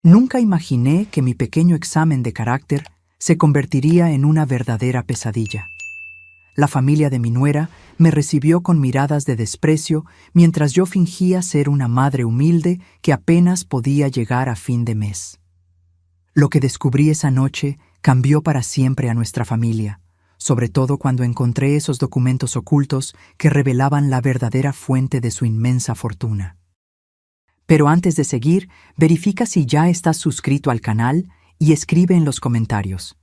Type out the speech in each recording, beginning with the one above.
Nunca imaginé que mi pequeño examen de carácter se convertiría en una verdadera pesadilla. La familia de mi nuera me recibió con miradas de desprecio mientras yo fingía ser una madre humilde que apenas podía llegar a fin de mes. Lo que descubrí esa noche cambió para siempre a nuestra familia, sobre todo cuando encontré esos documentos ocultos que revelaban la verdadera fuente de su inmensa fortuna. Pero antes de seguir, verifica si ya estás suscrito al canal y escribe en los comentarios: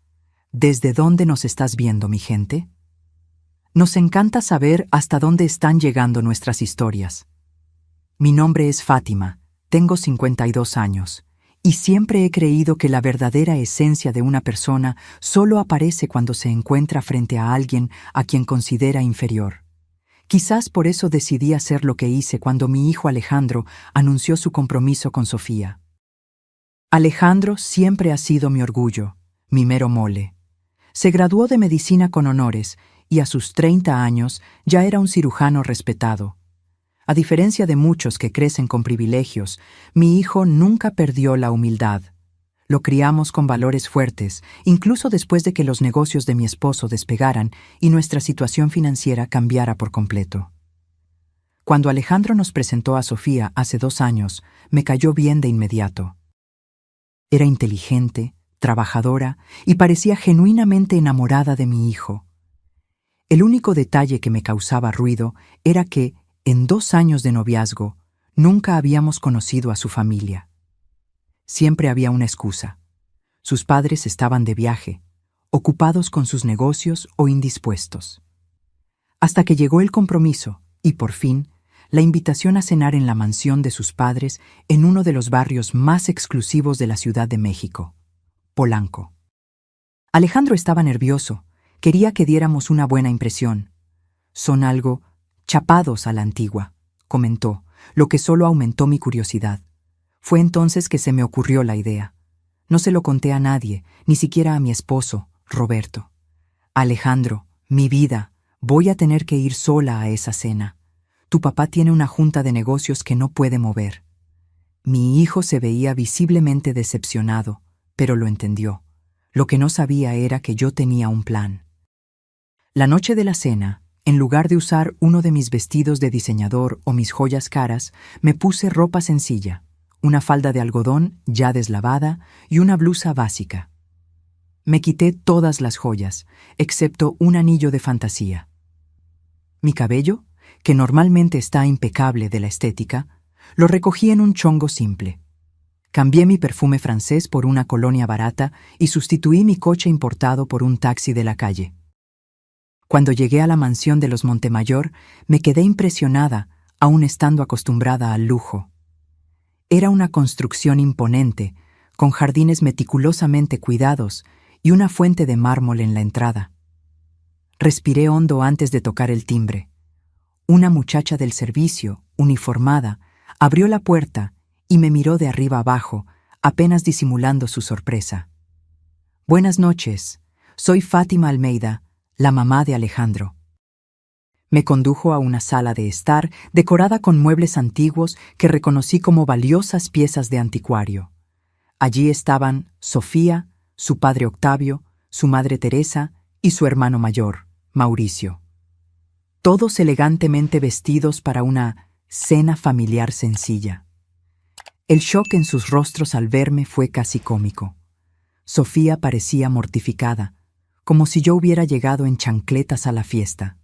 ¿desde dónde nos estás viendo, mi gente? Nos encanta saber hasta dónde están llegando nuestras historias. Mi nombre es Fátima, tengo 52 años, y siempre he creído que la verdadera esencia de una persona solo aparece cuando se encuentra frente a alguien a quien considera inferior. Quizás por eso decidí hacer lo que hice cuando mi hijo Alejandro anunció su compromiso con Sofía. Alejandro siempre ha sido mi orgullo, mi mero mole. Se graduó de medicina con honores y a sus 30 años ya era un cirujano respetado. A diferencia de muchos que crecen con privilegios, mi hijo nunca perdió la humildad. Lo criamos con valores fuertes, incluso después de que los negocios de mi esposo despegaran y nuestra situación financiera cambiara por completo. Cuando Alejandro nos presentó a Sofía hace 2 años, me cayó bien de inmediato. Era inteligente, trabajadora y parecía genuinamente enamorada de mi hijo. El único detalle que me causaba ruido era que, en 2 años de noviazgo, nunca habíamos conocido a su familia. Siempre había una excusa. Sus padres estaban de viaje, ocupados con sus negocios o indispuestos. Hasta que llegó el compromiso y, por fin, la invitación a cenar en la mansión de sus padres en uno de los barrios más exclusivos de la Ciudad de México, Polanco. Alejandro estaba nervioso, quería que diéramos una buena impresión. Son algo chapados a la antigua, comentó, lo que solo aumentó mi curiosidad. Fue entonces que se me ocurrió la idea. No se lo conté a nadie, ni siquiera a mi esposo, Roberto. Alejandro, mi vida, voy a tener que ir sola a esa cena. Tu papá tiene una junta de negocios que no puede mover. Mi hijo se veía visiblemente decepcionado, pero lo entendió. Lo que no sabía era que yo tenía un plan. La noche de la cena, en lugar de usar uno de mis vestidos de diseñador o mis joyas caras, me puse ropa sencilla, una falda de algodón ya deslavada y una blusa básica. Me quité todas las joyas, excepto un anillo de fantasía. Mi cabello, que normalmente está impecable de la estética, lo recogí en un chongo simple. Cambié mi perfume francés por una colonia barata y sustituí mi coche importado por un taxi de la calle. Cuando llegué a la mansión de los Montemayor, me quedé impresionada, aun estando acostumbrada al lujo. Era una construcción imponente, con jardines meticulosamente cuidados y una fuente de mármol en la entrada. Respiré hondo antes de tocar el timbre. Una muchacha del servicio, uniformada, abrió la puerta y me miró de arriba abajo, apenas disimulando su sorpresa. «Buenas noches, soy Fátima Almeida, la mamá de Alejandro». Me condujo a una sala de estar decorada con muebles antiguos que reconocí como valiosas piezas de anticuario. Allí estaban Sofía, su padre Octavio, su madre Teresa y su hermano mayor, Mauricio. Todos elegantemente vestidos para una cena familiar sencilla. El shock en sus rostros al verme fue casi cómico. Sofía parecía mortificada, como si yo hubiera llegado en chancletas a la fiesta.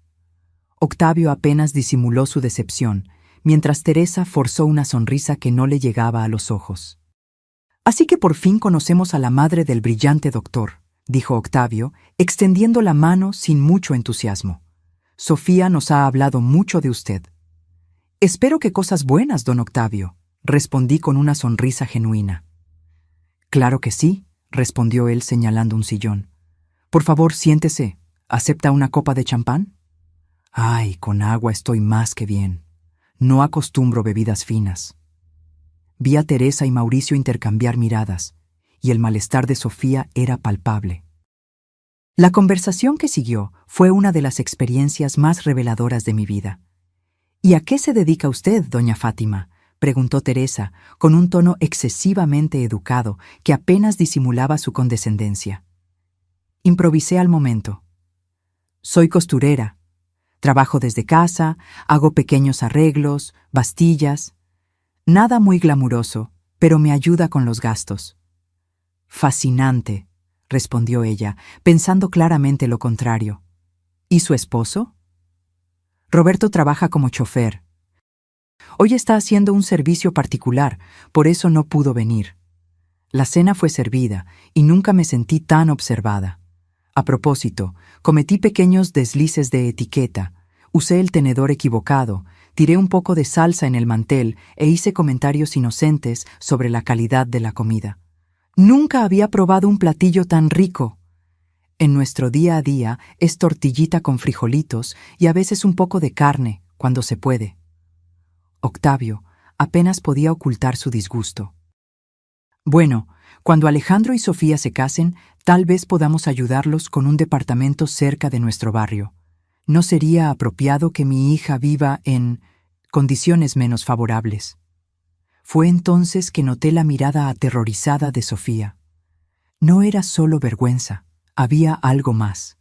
Octavio apenas disimuló su decepción, mientras Teresa forzó una sonrisa que no le llegaba a los ojos. «Así que por fin conocemos a la madre del brillante doctor», dijo Octavio, extendiendo la mano sin mucho entusiasmo. «Sofía nos ha hablado mucho de usted». «Espero que cosas buenas, don Octavio», respondí con una sonrisa genuina. «Claro que sí», respondió él señalando un sillón. «Por favor, siéntese. ¿Acepta una copa de champán?» «Ay, con agua estoy más que bien. No acostumbro bebidas finas». Vi a Teresa y Mauricio intercambiar miradas, y el malestar de Sofía era palpable. La conversación que siguió fue una de las experiencias más reveladoras de mi vida. «¿Y a qué se dedica usted, doña Fátima?», preguntó Teresa, con un tono excesivamente educado que apenas disimulaba su condescendencia. Improvisé al momento. Soy costurera. Trabajo desde casa, hago pequeños arreglos, bastillas. Nada muy glamuroso, pero me ayuda con los gastos. Fascinante, respondió ella, pensando claramente lo contrario. ¿Y su esposo? Roberto trabaja como chofer. Hoy está haciendo un servicio particular, por eso no pudo venir. La cena fue servida y nunca me sentí tan observada. A propósito, cometí pequeños deslices de etiqueta, usé el tenedor equivocado, tiré un poco de salsa en el mantel e hice comentarios inocentes sobre la calidad de la comida. Nunca había probado un platillo tan rico. En nuestro día a día es tortillita con frijolitos y a veces un poco de carne, cuando se puede. Octavio apenas podía ocultar su disgusto. Bueno, cuando Alejandro y Sofía se casen, tal vez podamos ayudarlos con un departamento cerca de nuestro barrio. ¿No sería apropiado que mi hija viva en condiciones menos favorables? Fue entonces que noté la mirada aterrorizada de Sofía. No era solo vergüenza, había algo más.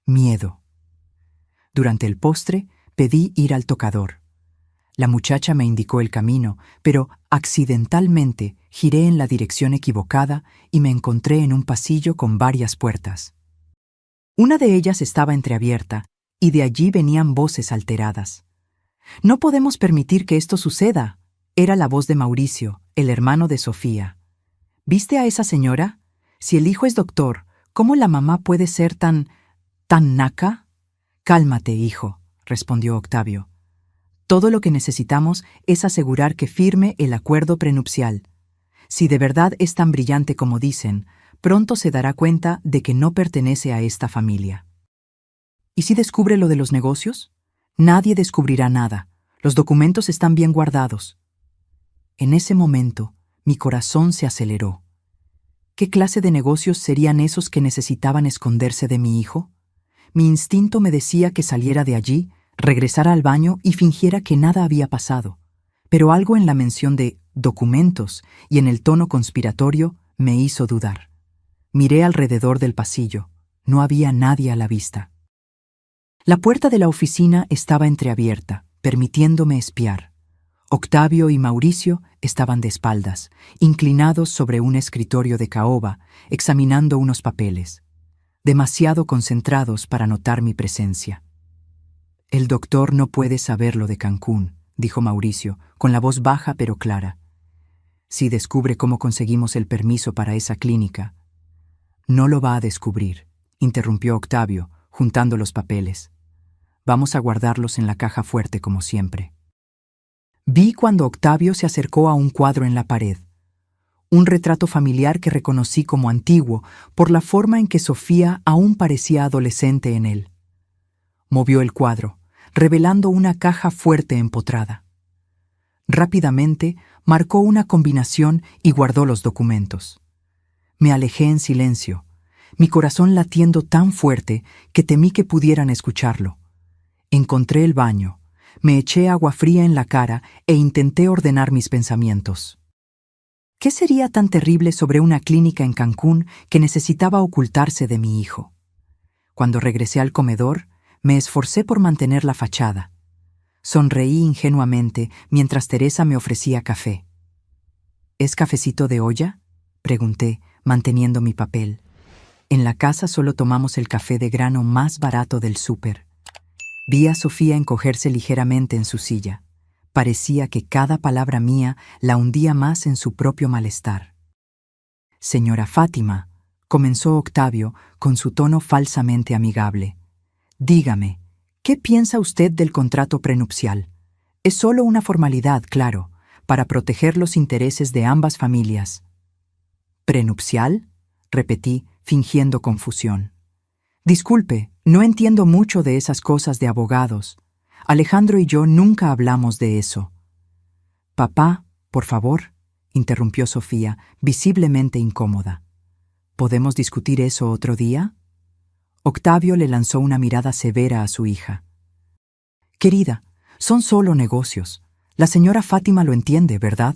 Miedo. Durante el postre, pedí ir al tocador. La muchacha me indicó el camino, pero accidentalmente giré en la dirección equivocada y me encontré en un pasillo con varias puertas. Una de ellas estaba entreabierta y de allí venían voces alteradas. «No podemos permitir que esto suceda», era la voz de Mauricio, el hermano de Sofía. «¿Viste a esa señora? Si el hijo es doctor, ¿cómo la mamá puede ser tan naca?» «Cálmate, hijo», respondió Octavio. «Todo lo que necesitamos es asegurar que firme el acuerdo prenupcial. Si de verdad es tan brillante como dicen, pronto se dará cuenta de que no pertenece a esta familia». «¿Y si descubre lo de los negocios?» «Nadie descubrirá nada. Los documentos están bien guardados». En ese momento, mi corazón se aceleró. ¿Qué clase de negocios serían esos que necesitaban esconderse de mi hijo? Mi instinto me decía que saliera de allí, regresara al baño y fingiera que nada había pasado. Pero algo en la mención de documentos y en el tono conspiratorio me hizo dudar. Miré alrededor del pasillo. No había nadie a la vista. La puerta de la oficina estaba entreabierta, permitiéndome espiar. Octavio y Mauricio estaban de espaldas, inclinados sobre un escritorio de caoba, examinando unos papeles, demasiado concentrados para notar mi presencia. «El doctor no puede saber lo de Cancún», dijo Mauricio, con la voz baja pero clara. «Si descubre cómo conseguimos el permiso para esa clínica». «No lo va a descubrir», interrumpió Octavio, juntando los papeles. «Vamos a guardarlos en la caja fuerte como siempre». Vi cuando Octavio se acercó a un cuadro en la pared. Un retrato familiar que reconocí como antiguo por la forma en que Sofía aún parecía adolescente en él. Movió el cuadro, revelando una caja fuerte empotrada. Rápidamente marcó una combinación y guardó los documentos. Me alejé en silencio, mi corazón latiendo tan fuerte que temí que pudieran escucharlo. Encontré el baño, me eché agua fría en la cara e intenté ordenar mis pensamientos. ¿Qué sería tan terrible sobre una clínica en Cancún que necesitaba ocultarse de mi hijo? Cuando regresé al comedor, me esforcé por mantener la fachada. Sonreí ingenuamente mientras Teresa me ofrecía café. ¿Es cafecito de olla?, pregunté, manteniendo mi papel. En la casa solo tomamos el café de grano más barato del súper. Vi a Sofía encogerse ligeramente en su silla. Parecía que cada palabra mía la hundía más en su propio malestar. «Señora Fátima», comenzó Octavio con su tono falsamente amigable. «Dígame, ¿qué piensa usted del contrato prenupcial? Es solo una formalidad, claro, para proteger los intereses de ambas familias». «¿Prenupcial?», repetí, fingiendo confusión. «Disculpe, no entiendo mucho de esas cosas de abogados. Alejandro y yo nunca hablamos de eso». «Papá, por favor», interrumpió Sofía, visiblemente incómoda. «¿Podemos discutir eso otro día?» Octavio le lanzó una mirada severa a su hija. «Querida, son solo negocios. La señora Fátima lo entiende, ¿verdad?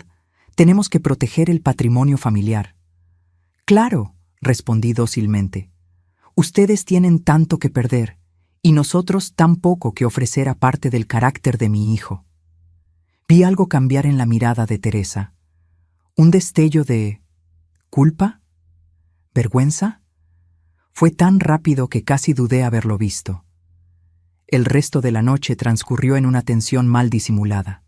Tenemos que proteger el patrimonio familiar. Claro, respondí dócilmente. Ustedes tienen tanto que perder, y nosotros tan poco que ofrecer aparte del carácter de mi hijo. Vi algo cambiar en la mirada de Teresa. Un destello de... ¿culpa? ¿Vergüenza? Fue tan rápido que casi dudé haberlo visto. El resto de la noche transcurrió en una tensión mal disimulada.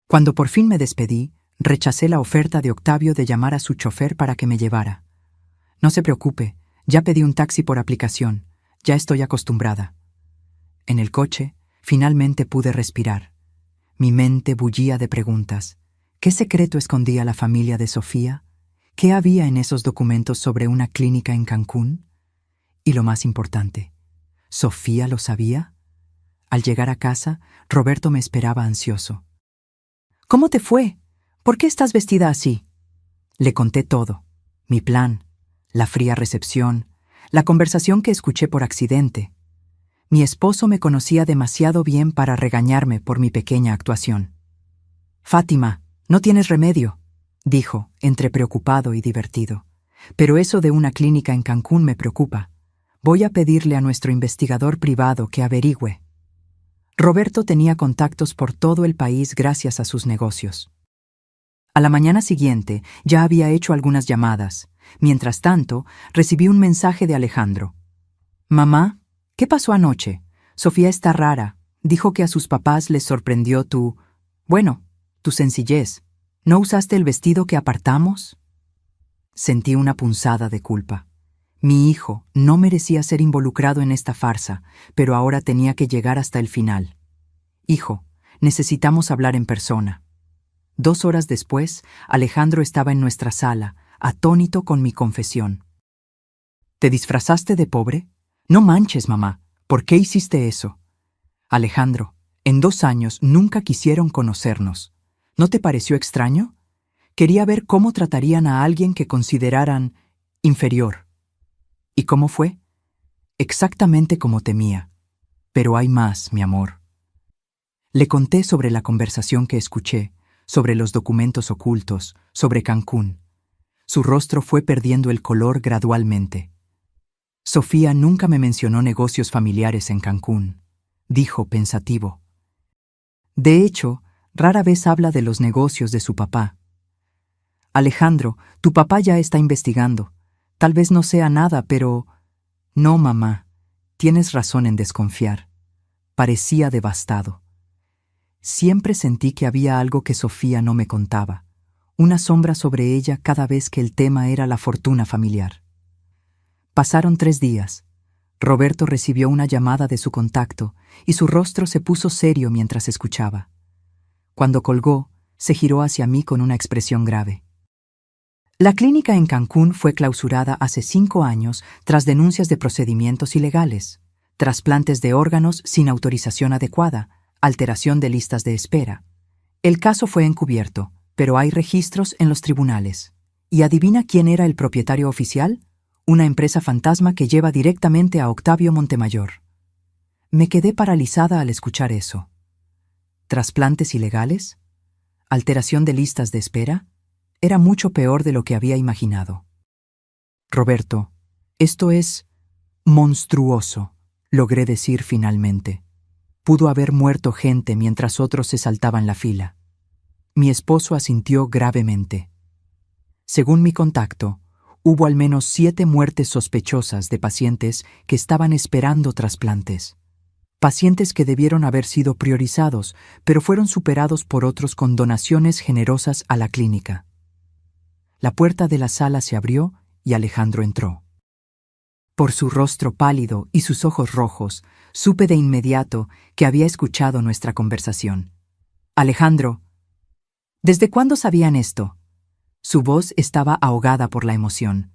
Cuando por fin me despedí, rechacé la oferta de Octavio de llamar a su chofer para que me llevara. No se preocupe, ya pedí un taxi por aplicación, ya estoy acostumbrada. En el coche, finalmente pude respirar. Mi mente bullía de preguntas. ¿Qué secreto escondía la familia de Sofía? ¿Qué había en esos documentos sobre una clínica en Cancún? Y lo más importante, ¿Sofía lo sabía? Al llegar a casa, Roberto me esperaba ansioso. ¿Cómo te fue? ¿Por qué estás vestida así? Le conté todo, mi plan, la fría recepción, la conversación que escuché por accidente. Mi esposo me conocía demasiado bien para regañarme por mi pequeña actuación. Fátima, no tienes remedio, dijo, entre preocupado y divertido. Pero eso de una clínica en Cancún me preocupa. Voy a pedirle a nuestro investigador privado que averigüe. Roberto tenía contactos por todo el país gracias a sus negocios. A la mañana siguiente ya había hecho algunas llamadas. Mientras tanto, recibí un mensaje de Alejandro. Mamá, ¿qué pasó anoche? Sofía está rara. Dijo que a sus papás les sorprendió tu sencillez. ¿No usaste el vestido que apartamos? Sentí una punzada de culpa. Mi hijo no merecía ser involucrado en esta farsa, pero ahora tenía que llegar hasta el final. Hijo, necesitamos hablar en persona. 2 horas después, Alejandro estaba en nuestra sala, atónito con mi confesión. ¿Te disfrazaste de pobre? No manches, mamá. ¿Por qué hiciste eso? Alejandro, en 2 años nunca quisieron conocernos. ¿No te pareció extraño? Quería ver cómo tratarían a alguien que consideraran inferior. ¿Y cómo fue? Exactamente como temía. Pero hay más, mi amor. Le conté sobre la conversación que escuché, sobre los documentos ocultos, sobre Cancún. Su rostro fue perdiendo el color gradualmente. Sofía nunca me mencionó negocios familiares en Cancún, dijo pensativo. De hecho, rara vez habla de los negocios de su papá. Alejandro, tu papá ya está investigando. Tal vez no sea nada, pero... No, mamá, tienes razón en desconfiar. Parecía devastado. Siempre sentí que había algo que Sofía no me contaba, una sombra sobre ella cada vez que el tema era la fortuna familiar. Pasaron 3 días. Roberto recibió una llamada de su contacto y su rostro se puso serio mientras escuchaba. Cuando colgó, se giró hacia mí con una expresión grave. La clínica en Cancún fue clausurada hace 5 años tras denuncias de procedimientos ilegales, trasplantes de órganos sin autorización adecuada, alteración de listas de espera. El caso fue encubierto, pero hay registros en los tribunales. ¿Y adivina quién era el propietario oficial? Una empresa fantasma que lleva directamente a Octavio Montemayor. Me quedé paralizada al escuchar eso. ¿Trasplantes ilegales? ¿Alteración de listas de espera? Era mucho peor de lo que había imaginado. Roberto, esto es monstruoso, logré decir finalmente. Pudo haber muerto gente mientras otros se saltaban la fila. Mi esposo asintió gravemente. Según mi contacto, hubo al menos 7 muertes sospechosas de pacientes que estaban esperando trasplantes. Pacientes que debieron haber sido priorizados, pero fueron superados por otros con donaciones generosas a la clínica. La puerta de la sala se abrió y Alejandro entró. Por su rostro pálido y sus ojos rojos, supe de inmediato que había escuchado nuestra conversación. Alejandro, ¿desde cuándo sabían esto? Su voz estaba ahogada por la emoción.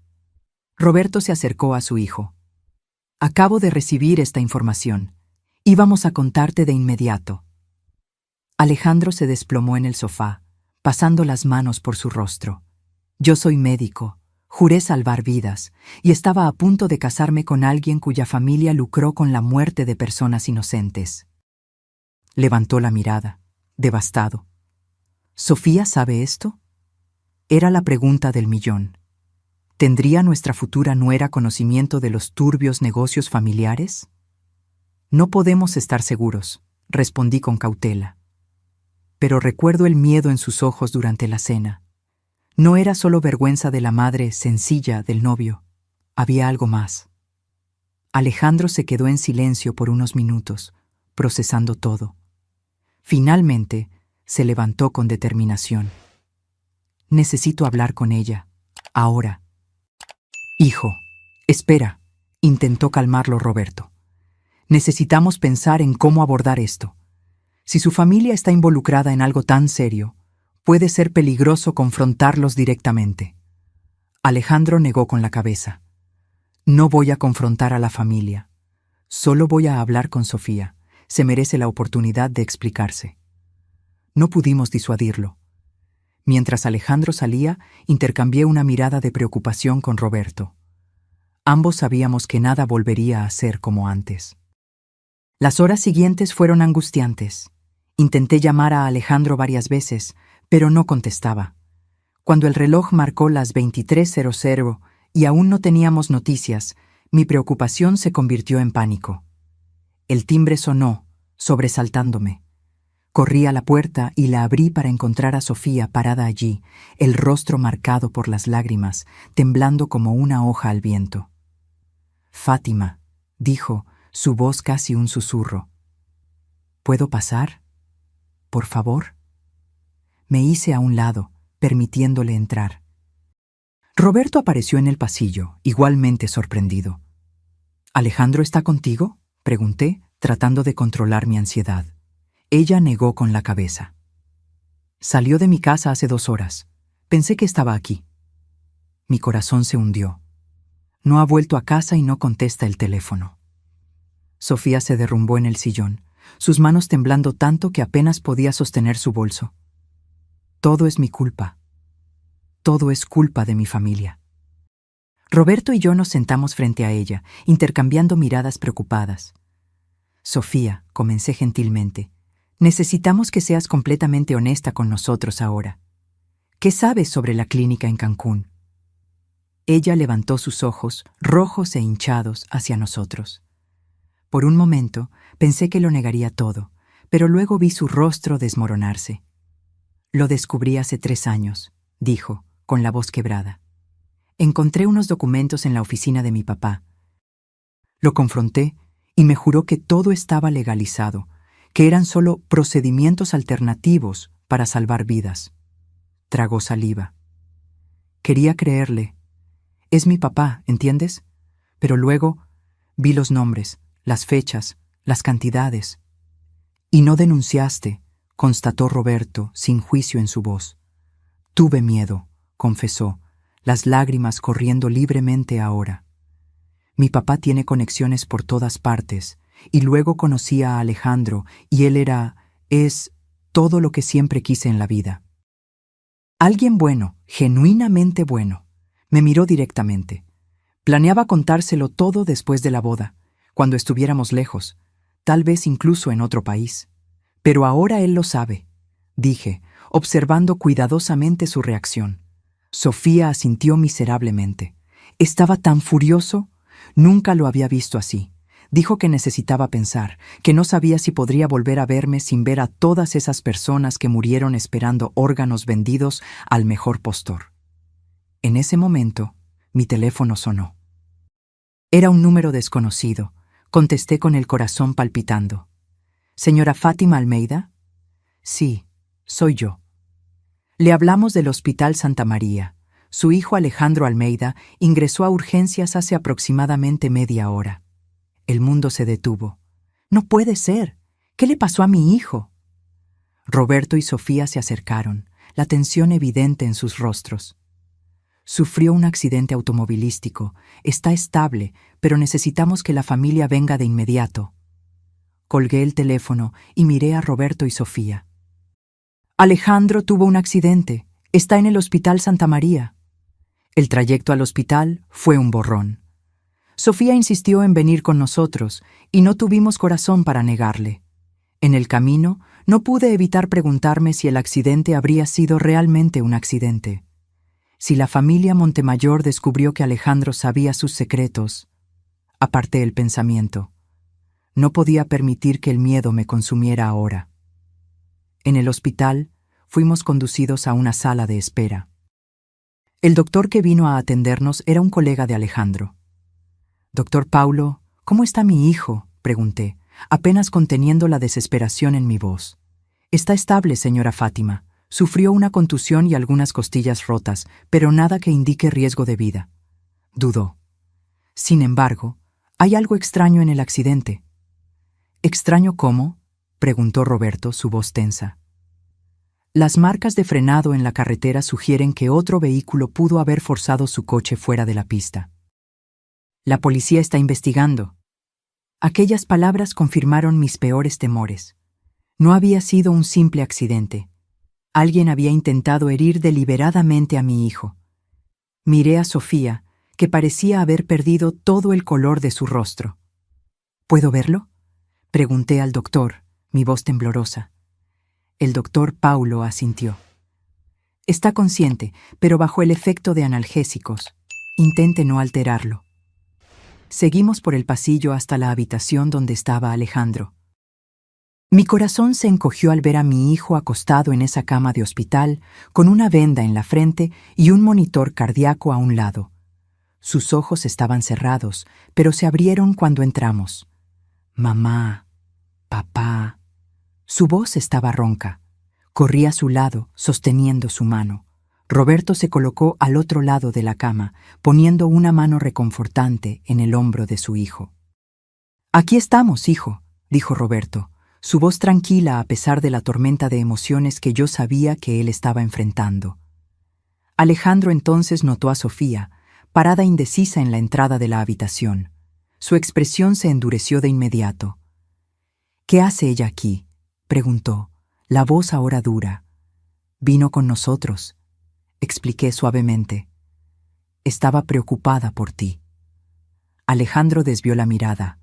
Roberto se acercó a su hijo. Acabo de recibir esta información. Íbamos a contarte de inmediato. Alejandro se desplomó en el sofá, pasando las manos por su rostro. Yo soy médico, juré salvar vidas, y estaba a punto de casarme con alguien cuya familia lucró con la muerte de personas inocentes. Levantó la mirada. devastado. ¿Sofía sabe esto? Era la pregunta del millón. ¿Tendría nuestra futura nuera conocimiento de los turbios negocios familiares? No podemos estar seguros, respondí con cautela. Pero recuerdo el miedo en sus ojos durante la cena. No era solo vergüenza de la madre sencilla del novio. Había algo más. Alejandro se quedó en silencio por unos minutos, procesando todo. Finalmente, se levantó con determinación. Necesito hablar con ella, ahora. Hijo, espera, intentó calmarlo Roberto. Necesitamos pensar en cómo abordar esto. Si su familia está involucrada en algo tan serio, puede ser peligroso confrontarlos directamente. Alejandro negó con la cabeza. No voy a confrontar a la familia. Solo voy a hablar con Sofía. Se merece la oportunidad de explicarse. No pudimos disuadirlo. Mientras Alejandro salía, intercambié una mirada de preocupación con Roberto. Ambos sabíamos que nada volvería a ser como antes. Las horas siguientes fueron angustiantes. Intenté llamar a Alejandro varias veces, pero no contestaba. Cuando el reloj marcó las 23:00 y aún no teníamos noticias, mi preocupación se convirtió en pánico. El timbre sonó, sobresaltándome. Corrí a la puerta y la abrí para encontrar a Sofía parada allí, el rostro marcado por las lágrimas, temblando como una hoja al viento. «Fátima», dijo, su voz casi un susurro. «¿Puedo pasar? Por favor». Me hice a un lado, permitiéndole entrar. Roberto apareció en el pasillo, igualmente sorprendido. «¿Alejandro está contigo?», pregunté, tratando de controlar mi ansiedad. Ella negó con la cabeza. «Salió de mi casa hace 2 horas. Pensé que estaba aquí». Mi corazón se hundió. No ha vuelto a casa y no contesta el teléfono. Sofía se derrumbó en el sillón, sus manos temblando tanto que apenas podía sostener su bolso. «Todo es mi culpa. Todo es culpa de mi familia». Roberto y yo nos sentamos frente a ella, intercambiando miradas preocupadas. «Sofía», comencé gentilmente, «necesitamos que seas completamente honesta con nosotros ahora. ¿Qué sabes sobre la clínica en Cancún?». Ella levantó sus ojos, rojos e hinchados, hacia nosotros. Por un momento pensé que lo negaría todo, pero luego vi su rostro desmoronarse. «Lo descubrí hace 3 años», dijo, con la voz quebrada. «Encontré unos documentos en la oficina de mi papá. Lo confronté y me juró que todo estaba legalizado, que eran solo procedimientos alternativos para salvar vidas». Tragó saliva. Quería creerle. Es mi papá, ¿entiendes? Pero luego vi los nombres, las fechas, las cantidades. «Y no denunciaste», constató Roberto, sin juicio en su voz. «Tuve miedo», confesó, las lágrimas corriendo libremente ahora. «Mi papá tiene conexiones por todas partes, y luego conocí a Alejandro, y él es todo lo que siempre quise en la vida. Alguien bueno, genuinamente bueno». Me miró directamente. Planeaba contárselo todo después de la boda, cuando estuviéramos lejos, tal vez incluso en otro país. «Pero ahora él lo sabe», dije, observando cuidadosamente su reacción. Sofía asintió miserablemente. Estaba tan furioso. Nunca lo había visto así. Dijo que necesitaba pensar, que no sabía si podría volver a verme sin ver a todas esas personas que murieron esperando órganos vendidos al mejor postor. En ese momento, mi teléfono sonó. Era un número desconocido. Contesté con el corazón palpitando. «¿Señora Fátima Almeida?» «Sí, soy yo». «Le hablamos del Hospital Santa María. Su hijo Alejandro Almeida ingresó a urgencias hace aproximadamente media hora». El mundo se detuvo. «No puede ser. ¿Qué le pasó a mi hijo?». Roberto y Sofía se acercaron, la tensión evidente en sus rostros. «Sufrió un accidente automovilístico. Está estable, pero necesitamos que la familia venga de inmediato». Colgué el teléfono y miré a Roberto y Sofía. «Alejandro tuvo un accidente. Está en el Hospital Santa María». El trayecto al hospital fue un borrón. Sofía insistió en venir con nosotros y no tuvimos corazón para negarle. En el camino No pude evitar preguntarme si el accidente habría sido realmente un accidente. Si la familia Montemayor descubrió que Alejandro sabía sus secretos, aparté el pensamiento. No podía permitir que el miedo me consumiera ahora. En el hospital, fuimos conducidos a una sala de espera. El doctor que vino a atendernos era un colega de Alejandro. «Doctor Paulo, ¿cómo está mi hijo?», pregunté, apenas conteniendo la desesperación en mi voz. «Está estable, señora Fátima. Sufrió una contusión y algunas costillas rotas, pero nada que indique riesgo de vida». Dudó. «Sin embargo, hay algo extraño en el accidente». «¿Extraño cómo?», preguntó Roberto, su voz tensa. «Las marcas de frenado en la carretera sugieren que otro vehículo pudo haber forzado su coche fuera de la pista. La policía está investigando». Aquellas palabras confirmaron mis peores temores. No había sido un simple accidente. Alguien había intentado herir deliberadamente a mi hijo. Miré a Sofía, que parecía haber perdido todo el color de su rostro. «¿Puedo verlo?», pregunté al doctor, mi voz temblorosa. El doctor Paulo asintió. «Está consciente, pero bajo el efecto de analgésicos. Intente no alterarlo». Seguimos por el pasillo hasta la habitación donde estaba Alejandro. Mi corazón se encogió al ver a mi hijo acostado en esa cama de hospital, con una venda en la frente y un monitor cardíaco a un lado. Sus ojos estaban cerrados, pero se abrieron cuando entramos. «Mamá, papá». Su voz estaba ronca. Corrí a su lado, sosteniendo su mano. Roberto se colocó al otro lado de la cama, poniendo una mano reconfortante en el hombro de su hijo. «Aquí estamos, hijo», dijo Roberto, su voz tranquila a pesar de la tormenta de emociones que yo sabía que él estaba enfrentando. Alejandro entonces notó a Sofía, parada indecisa en la entrada de la habitación. Su expresión se endureció de inmediato. «¿Qué hace ella aquí?», preguntó, la voz ahora dura. «Vino con nosotros», expliqué suavemente. «Estaba preocupada por ti». Alejandro desvió la mirada.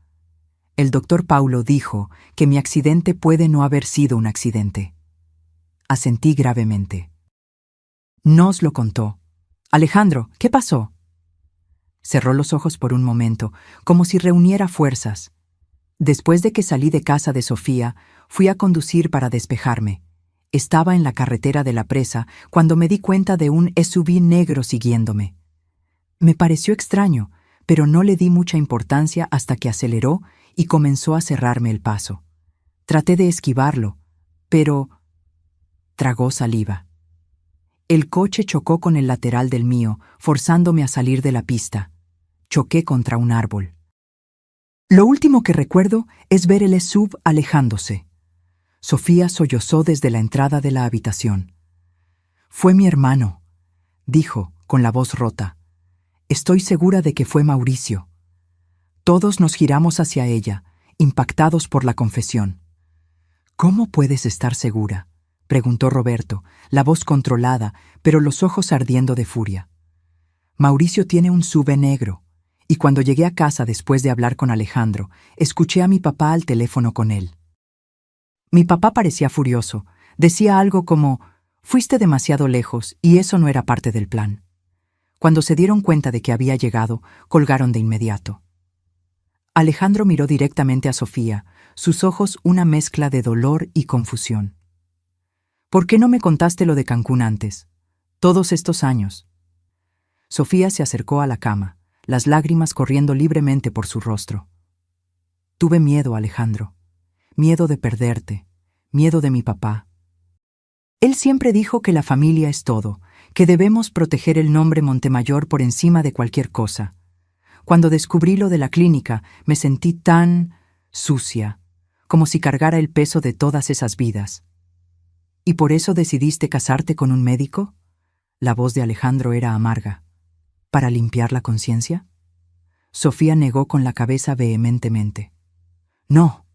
El doctor Paulo dijo que mi accidente puede no haber sido un accidente. Asentí gravemente. «Nos lo contó». «Alejandro, ¿qué pasó?». Cerró los ojos por un momento, como si reuniera fuerzas. Después de que salí de casa de Sofía, fui a conducir para despejarme. Estaba en la carretera de la presa cuando me di cuenta de un SUV negro siguiéndome. Me pareció extraño, pero no le di mucha importancia hasta que aceleró y comenzó a cerrarme el paso. Traté de esquivarlo, pero tragó saliva. El coche chocó con el lateral del mío, forzándome a salir de la pista. Choqué contra un árbol. Lo último que recuerdo es ver el SUV alejándose. Sofía sollozó desde la entrada de la habitación. «Fue mi hermano», dijo, con la voz rota. «Estoy segura de que fue Mauricio». Todos nos giramos hacia ella, impactados por la confesión. «¿Cómo puedes estar segura?», preguntó Roberto, la voz controlada, pero los ojos ardiendo de furia. «Mauricio tiene un SUV negro, y cuando llegué a casa después de hablar con Alejandro, escuché a mi papá al teléfono con él. Mi papá parecía furioso. Decía algo como, «Fuiste demasiado lejos y eso no era parte del plan». Cuando se dieron cuenta de que había llegado, colgaron de inmediato. Alejandro miró directamente a Sofía, sus ojos una mezcla de dolor y confusión. «¿Por qué no me contaste lo de Cancún antes? Todos estos años». Sofía se acercó a la cama, las lágrimas corriendo libremente por su rostro. «Tuve miedo, Alejandro. Miedo de perderte, miedo de mi papá. Él siempre dijo que la familia es todo, que debemos proteger el nombre Montemayor por encima de cualquier cosa. Cuando descubrí lo de la clínica, me sentí tan sucia, como si cargara el peso de todas esas vidas». «¿Y por eso decidiste casarte con un médico?». La voz de Alejandro era amarga. «¿Para limpiar la conciencia?». Sofía negó con la cabeza vehementemente. «No.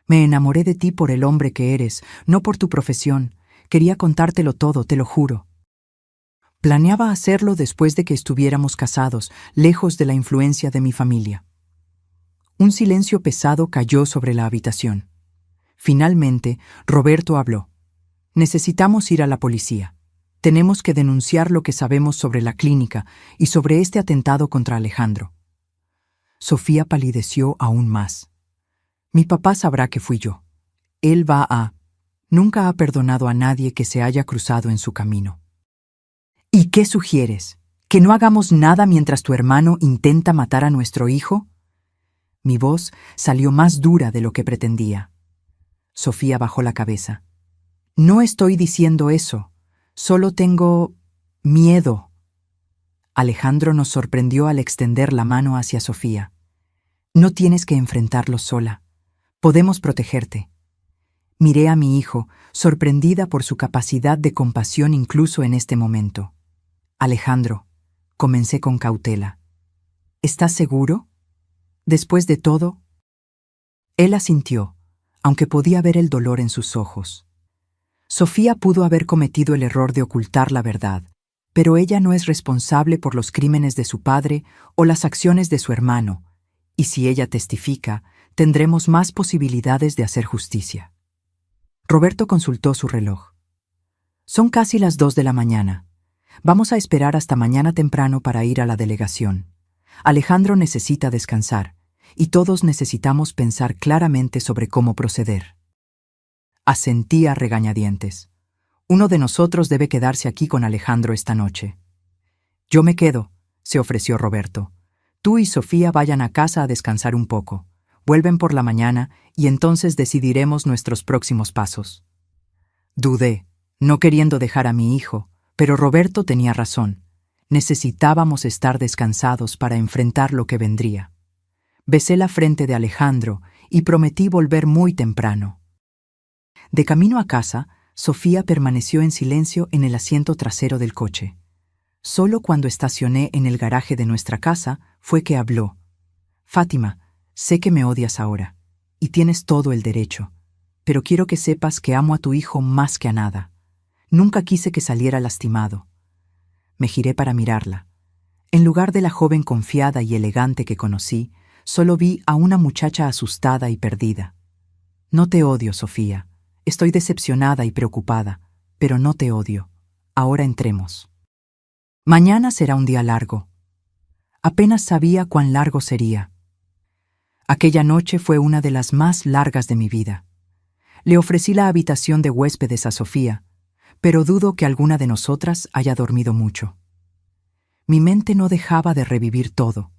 Me enamoré de ti por el hombre que eres, no por tu profesión. Quería contártelo todo, te lo juro». Planeaba hacerlo después de que estuviéramos casados, lejos de la influencia de mi familia. Un silencio pesado cayó sobre la habitación. Finalmente, Roberto habló. Necesitamos ir a la policía. Tenemos que denunciar lo que sabemos sobre la clínica y sobre este atentado contra Alejandro. Sofía palideció aún más. Mi papá sabrá que fui yo. Él nunca ha perdonado a nadie que se haya cruzado en su camino. ¿Y qué sugieres? ¿Que no hagamos nada mientras tu hermano intenta matar a nuestro hijo? Mi voz salió más dura de lo que pretendía. Sofía bajó la cabeza. No estoy diciendo eso. Solo tengo miedo. Alejandro nos sorprendió al extender la mano hacia Sofía. No tienes que enfrentarlo sola. Podemos protegerte. Miré a mi hijo, sorprendida por su capacidad de compasión incluso en este momento. Alejandro, comencé con cautela. ¿Estás seguro? Después de todo. Él asintió, aunque podía ver el dolor en sus ojos. Sofía pudo haber cometido el error de ocultar la verdad, pero ella no es responsable por los crímenes de su padre o las acciones de su hermano, y si ella testifica, tendremos más posibilidades de hacer justicia. Roberto consultó su reloj. Son casi las 2 de la mañana. Vamos a esperar hasta mañana temprano para ir a la delegación. Alejandro necesita descansar, y todos necesitamos pensar claramente sobre cómo proceder. Asentí a regañadientes. Uno de nosotros debe quedarse aquí con Alejandro esta noche. Yo me quedo, se ofreció Roberto. Tú y Sofía vayan a casa a descansar un poco. Vuelven por la mañana y entonces decidiremos nuestros próximos pasos. Dudé, no queriendo dejar a mi hijo, pero Roberto tenía razón. Necesitábamos estar descansados para enfrentar lo que vendría. Besé la frente de Alejandro y prometí volver muy temprano. De camino a casa, Sofía permaneció en silencio en el asiento trasero del coche. Solo cuando estacioné en el garaje de nuestra casa fue que habló. Fátima, sé que me odias ahora, y tienes todo el derecho, pero quiero que sepas que amo a tu hijo más que a nada. Nunca quise que saliera lastimado. Me giré para mirarla. En lugar de la joven confiada y elegante que conocí, solo vi a una muchacha asustada y perdida. No te odio, Sofía. Estoy decepcionada y preocupada, pero no te odio. Ahora entremos. Mañana será un día largo. Apenas sabía cuán largo sería. Aquella noche fue una de las más largas de mi vida. Le ofrecí la habitación de huéspedes a Sofía, pero dudo que alguna de nosotras haya dormido mucho. Mi mente no dejaba de revivir todo.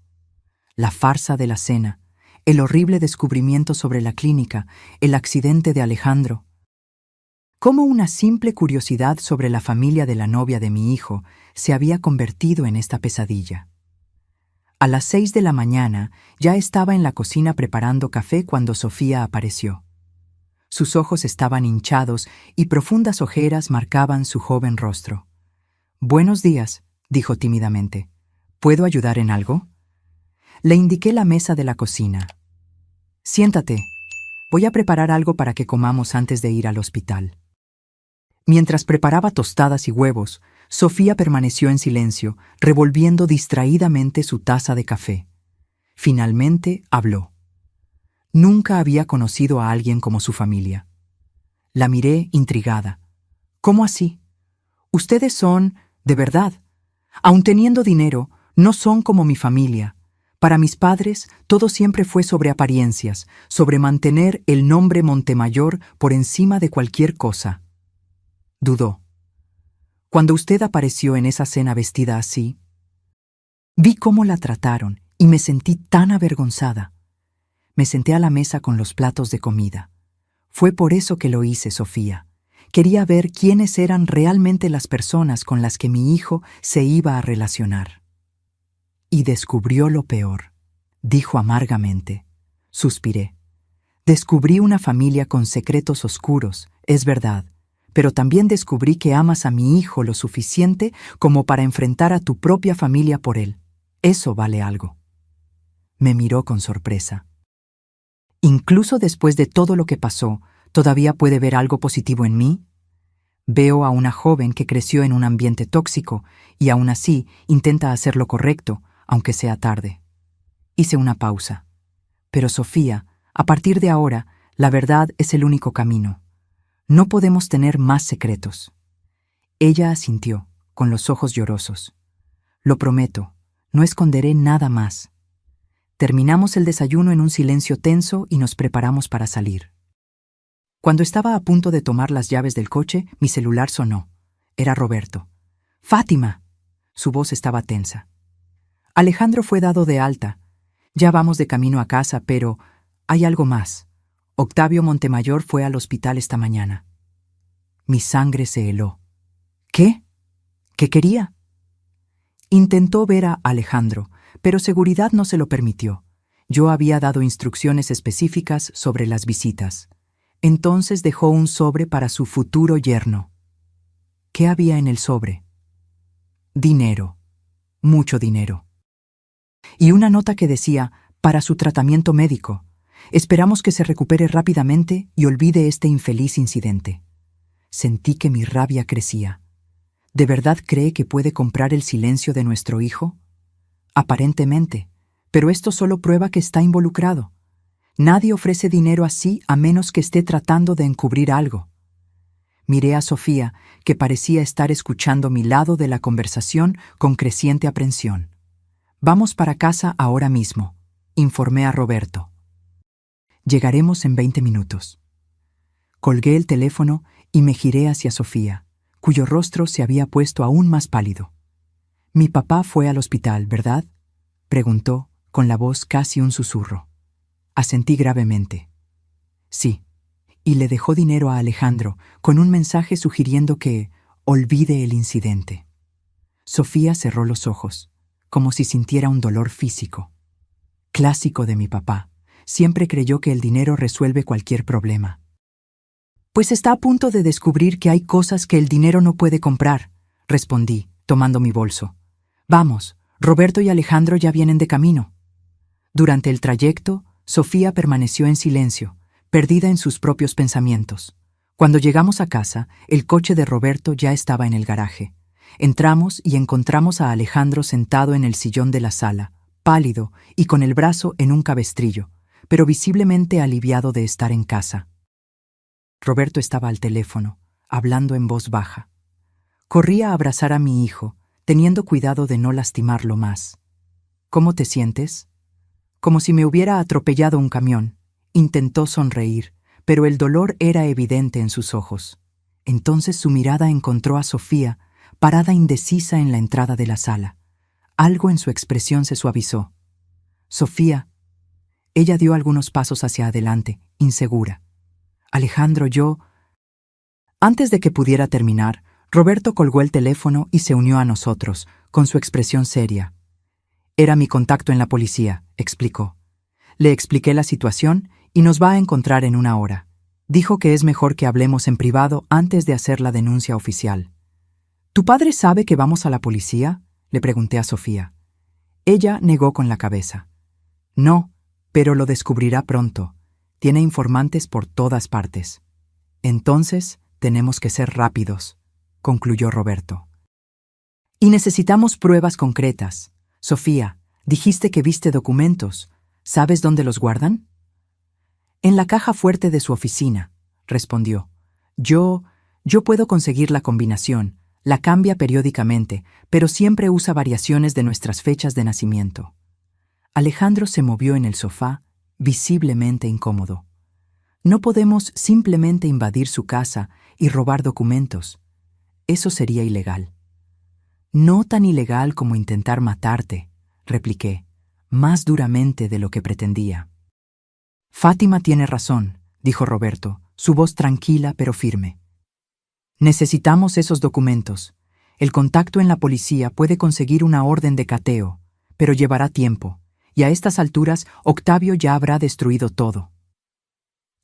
La farsa de la cena, el horrible descubrimiento sobre la clínica, el accidente de Alejandro. Cómo una simple curiosidad sobre la familia de la novia de mi hijo se había convertido en esta pesadilla. A las 6 de la mañana ya estaba en la cocina preparando café cuando Sofía apareció. Sus ojos estaban hinchados y profundas ojeras marcaban su joven rostro. «Buenos días», dijo tímidamente. «¿Puedo ayudar en algo?» Le indiqué la mesa de la cocina. «Siéntate. Voy a preparar algo para que comamos antes de ir al hospital». Mientras preparaba tostadas y huevos, Sofía permaneció en silencio, revolviendo distraídamente su taza de café. Finalmente habló. Nunca había conocido a alguien como su familia. La miré intrigada. ¿Cómo así? Ustedes son, de verdad. Aun teniendo dinero, no son como mi familia. Para mis padres, todo siempre fue sobre apariencias, sobre mantener el nombre Montemayor por encima de cualquier cosa. Dudó. Cuando usted apareció en esa cena vestida así, vi cómo la trataron y me sentí tan avergonzada. Me senté a la mesa con los platos de comida. Fue por eso que lo hice, Sofía. Quería ver quiénes eran realmente las personas con las que mi hijo se iba a relacionar. Y descubrió lo peor, dijo amargamente. Suspiré. Descubrí una familia con secretos oscuros, es verdad, pero también descubrí que amas a mi hijo lo suficiente como para enfrentar a tu propia familia por él. Eso vale algo. Me miró con sorpresa. Incluso después de todo lo que pasó, ¿todavía puede ver algo positivo en mí? Veo a una joven que creció en un ambiente tóxico y aún así intenta hacer lo correcto, aunque sea tarde. Hice una pausa. Pero Sofía, a partir de ahora, La verdad es el único camino. No podemos tener más secretos. Ella asintió, con los ojos llorosos. Lo prometo, no esconderé nada más. Terminamos el desayuno en un silencio tenso y nos preparamos para salir. Cuando estaba a punto de tomar las llaves del coche, mi celular sonó. Era Roberto. ¡Fátima! Su voz estaba tensa. Alejandro fue dado de alta. Ya vamos de camino a casa, pero hay algo más. Octavio Montemayor fue al hospital esta mañana. Mi sangre se heló. ¿Qué? ¿Qué quería? Intentó ver a Alejandro, pero seguridad no se lo permitió. Yo había dado instrucciones específicas sobre las visitas. Entonces dejó un sobre para su futuro yerno. ¿Qué había en el sobre? Dinero. Mucho dinero. Y una nota que decía, para su tratamiento médico. Esperamos que se recupere rápidamente y olvide este infeliz incidente. Sentí que mi rabia crecía. ¿De verdad cree que puede comprar el silencio de nuestro hijo? Aparentemente, pero esto solo prueba que está involucrado. Nadie ofrece dinero así a menos que esté tratando de encubrir algo. Miré a Sofía, que parecía estar escuchando mi lado de la conversación con creciente aprensión. Vamos para casa ahora mismo, informé a Roberto. Llegaremos en 20 minutos. Colgué el teléfono y me giré hacia Sofía, cuyo rostro se había puesto aún más pálido. «Mi papá fue al hospital, ¿verdad?», preguntó, con la voz casi un susurro. Asentí gravemente. «Sí», y le dejó dinero a Alejandro, con un mensaje sugiriendo que olvide el incidente. Sofía cerró los ojos, como si sintiera un dolor físico. Clásico de mi papá, siempre creyó que el dinero resuelve cualquier problema. «Pues está a punto de descubrir que hay cosas que el dinero no puede comprar», respondí, tomando mi bolso. «Vamos, Roberto y Alejandro ya vienen de camino». Durante el trayecto, Sofía permaneció en silencio, perdida en sus propios pensamientos. Cuando llegamos a casa, el coche de Roberto ya estaba en el garaje. Entramos y encontramos a Alejandro sentado en el sillón de la sala, pálido y con el brazo en un cabestrillo, pero visiblemente aliviado de estar en casa. Roberto estaba al teléfono, hablando en voz baja. Corrí a abrazar a mi hijo, teniendo cuidado de no lastimarlo más. «¿Cómo te sientes?», como si me hubiera atropellado un camión. Intentó sonreír, pero el dolor era evidente en sus ojos. Entonces su mirada encontró a Sofía, parada indecisa en la entrada de la sala. Algo en su expresión se suavizó. «Sofía». Ella dio algunos pasos hacia adelante, insegura. «Alejandro, yo...». Antes de que pudiera terminar, Roberto colgó el teléfono y se unió a nosotros, con su expresión seria. «Era mi contacto en la policía», explicó. Le expliqué la situación y nos va a encontrar en una hora. Dijo que es mejor que hablemos en privado antes de hacer la denuncia oficial. «¿Tu padre sabe que vamos a la policía?», le pregunté a Sofía. Ella negó con la cabeza. «No, pero lo descubrirá pronto. Tiene informantes por todas partes». «Entonces, tenemos que ser rápidos», concluyó Roberto. «Y necesitamos pruebas concretas. Sofía, dijiste que viste documentos. ¿Sabes dónde los guardan?». «En la caja fuerte de su oficina», respondió. Yo puedo conseguir la combinación. La cambia periódicamente, pero siempre usa variaciones de nuestras fechas de nacimiento». Alejandro se movió en el sofá, visiblemente incómodo. «No podemos simplemente invadir su casa y robar documentos. Eso sería ilegal». «No tan ilegal como intentar matarte», repliqué, más duramente de lo que pretendía. «Fátima tiene razón», dijo Roberto, su voz tranquila pero firme. «Necesitamos esos documentos. El contacto en la policía puede conseguir una orden de cateo, pero llevará tiempo, y a estas alturas Octavio ya habrá destruido todo».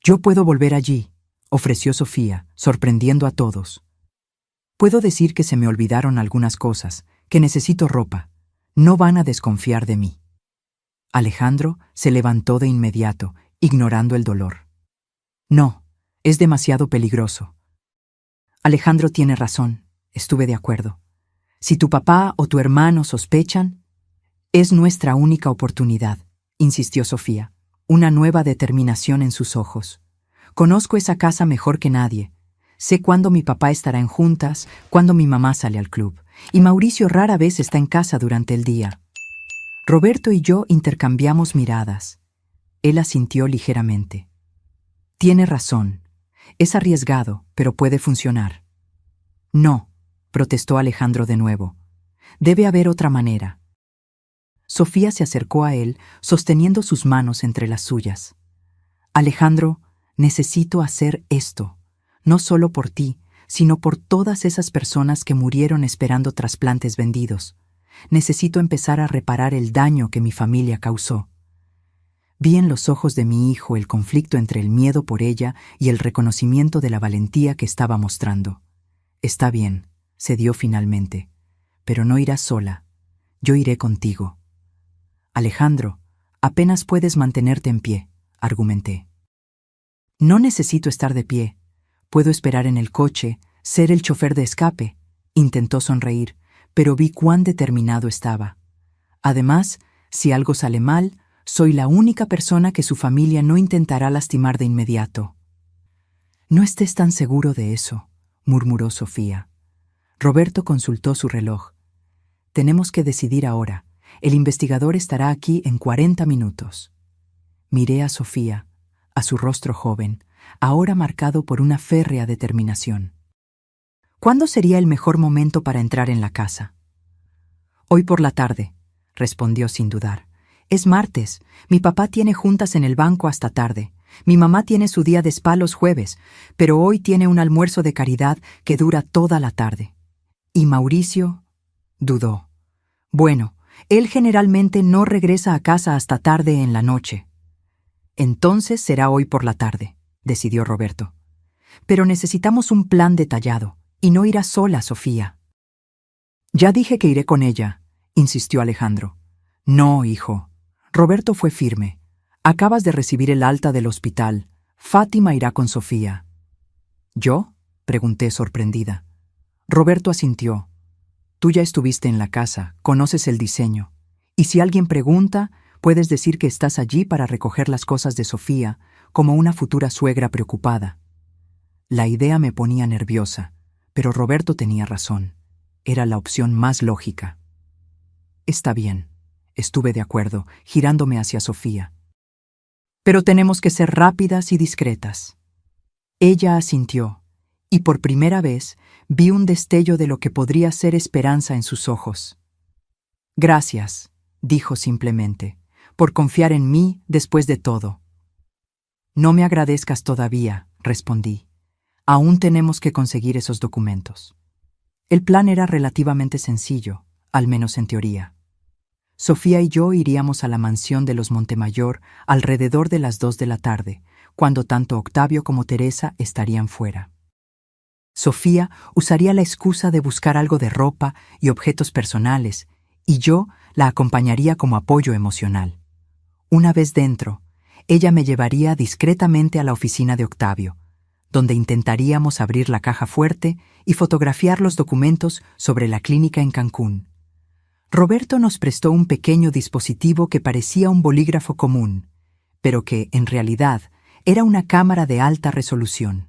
«Yo puedo volver allí», ofreció Sofía, sorprendiendo a todos. «Puedo decir que se me olvidaron algunas cosas, que necesito ropa. No van a desconfiar de mí». Alejandro se levantó de inmediato, ignorando el dolor. «No, es demasiado peligroso». «Alejandro tiene razón», estuve de acuerdo. «Si tu papá o tu hermano sospechan, es nuestra única oportunidad», insistió Sofía, una nueva determinación en sus ojos. Conozco esa casa mejor que nadie. Sé cuándo mi papá estará en juntas, cuándo mi mamá sale al club, y Mauricio rara vez está en casa durante el día. Roberto y yo intercambiamos miradas. Él asintió ligeramente. Tiene razón. Es arriesgado, pero puede funcionar. No, protestó Alejandro de nuevo. Debe haber otra manera. Sofía se acercó a él, sosteniendo sus manos entre las suyas. Alejandro, necesito hacer esto, no solo por ti, sino por todas esas personas que murieron esperando trasplantes vendidos. Necesito empezar a reparar el daño que mi familia causó. Vi en los ojos de mi hijo el conflicto entre el miedo por ella y el reconocimiento de la valentía que estaba mostrando. Está bien, cedió finalmente, pero no irás sola. Yo iré contigo. Alejandro, apenas puedes mantenerte en pie, argumenté. No necesito estar de pie. Puedo esperar en el coche, ser el chofer de escape. Intentó sonreír, pero vi cuán determinado estaba. Además, si algo sale mal, soy la única persona que su familia no intentará lastimar de inmediato. No estés tan seguro de eso, murmuró Sofía. Roberto consultó su reloj. Tenemos que decidir ahora. El investigador estará aquí en 40 minutos. Miré a Sofía, a su rostro joven, ahora marcado por una férrea determinación. ¿Cuándo sería el mejor momento para entrar en la casa? Hoy por la tarde, respondió sin dudar. Es martes. Mi papá tiene juntas en el banco hasta tarde. Mi mamá tiene su día de spa los jueves, pero hoy tiene un almuerzo de caridad que dura toda la tarde. ¿Y Mauricio? Dudó. Bueno, él generalmente no regresa a casa hasta tarde en la noche. Entonces será hoy por la tarde, decidió Roberto. Pero necesitamos un plan detallado, y no irá sola, Sofía. Ya dije que iré con ella, insistió Alejandro. No, hijo. Roberto fue firme. Acabas de recibir el alta del hospital. Fátima irá con Sofía. ¿Yo? Pregunté sorprendida. Roberto asintió. Tú ya estuviste en la casa, conoces el diseño. Y si alguien pregunta, puedes decir que estás allí para recoger las cosas de Sofía, como una futura suegra preocupada. La idea me ponía nerviosa, pero Roberto tenía razón. Era la opción más lógica. Está bien, estuve de acuerdo, girándome hacia Sofía. Pero tenemos que ser rápidas y discretas. Ella asintió, y por primera vez vi un destello de lo que podría ser esperanza en sus ojos. Gracias, dijo simplemente, por confiar en mí después de todo. No me agradezcas todavía, respondí. Aún tenemos que conseguir esos documentos. El plan era relativamente sencillo, al menos en teoría. Sofía y yo iríamos a la mansión de los Montemayor alrededor de las 2 de la tarde, cuando tanto Octavio como Teresa estarían fuera. Sofía usaría la excusa de buscar algo de ropa y objetos personales, y yo la acompañaría como apoyo emocional. Una vez dentro, ella me llevaría discretamente a la oficina de Octavio, donde intentaríamos abrir la caja fuerte y fotografiar los documentos sobre la clínica en Cancún. Roberto nos prestó un pequeño dispositivo que parecía un bolígrafo común, pero que, en realidad, era una cámara de alta resolución.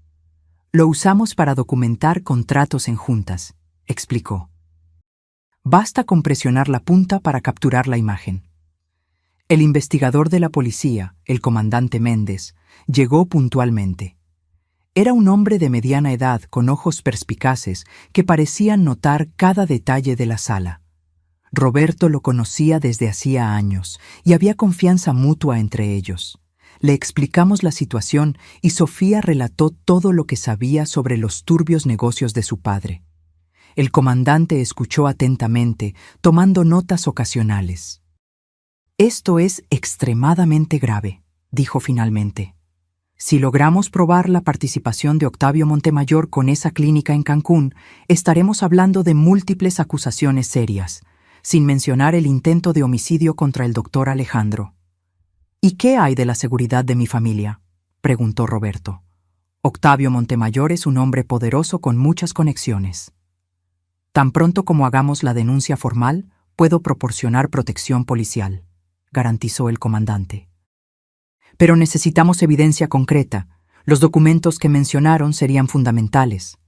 Lo usamos para documentar contratos en juntas, explicó. Basta con presionar la punta para capturar la imagen. El investigador de la policía, el comandante Méndez, llegó puntualmente. Era un hombre de mediana edad con ojos perspicaces que parecían notar cada detalle de la sala. Roberto lo conocía desde hacía años y había confianza mutua entre ellos. Le explicamos la situación y Sofía relató todo lo que sabía sobre los turbios negocios de su padre. El comandante escuchó atentamente, tomando notas ocasionales. «Esto es extremadamente grave», dijo finalmente. «Si logramos probar la participación de Octavio Montemayor con esa clínica en Cancún, estaremos hablando de múltiples acusaciones serias, sin mencionar el intento de homicidio contra el doctor Alejandro». «¿Y qué hay de la seguridad de mi familia?», preguntó Roberto. «Octavio Montemayor es un hombre poderoso con muchas conexiones. Tan pronto como hagamos la denuncia formal, puedo proporcionar protección policial», garantizó el comandante. «Pero necesitamos evidencia concreta. Los documentos que mencionaron serían fundamentales.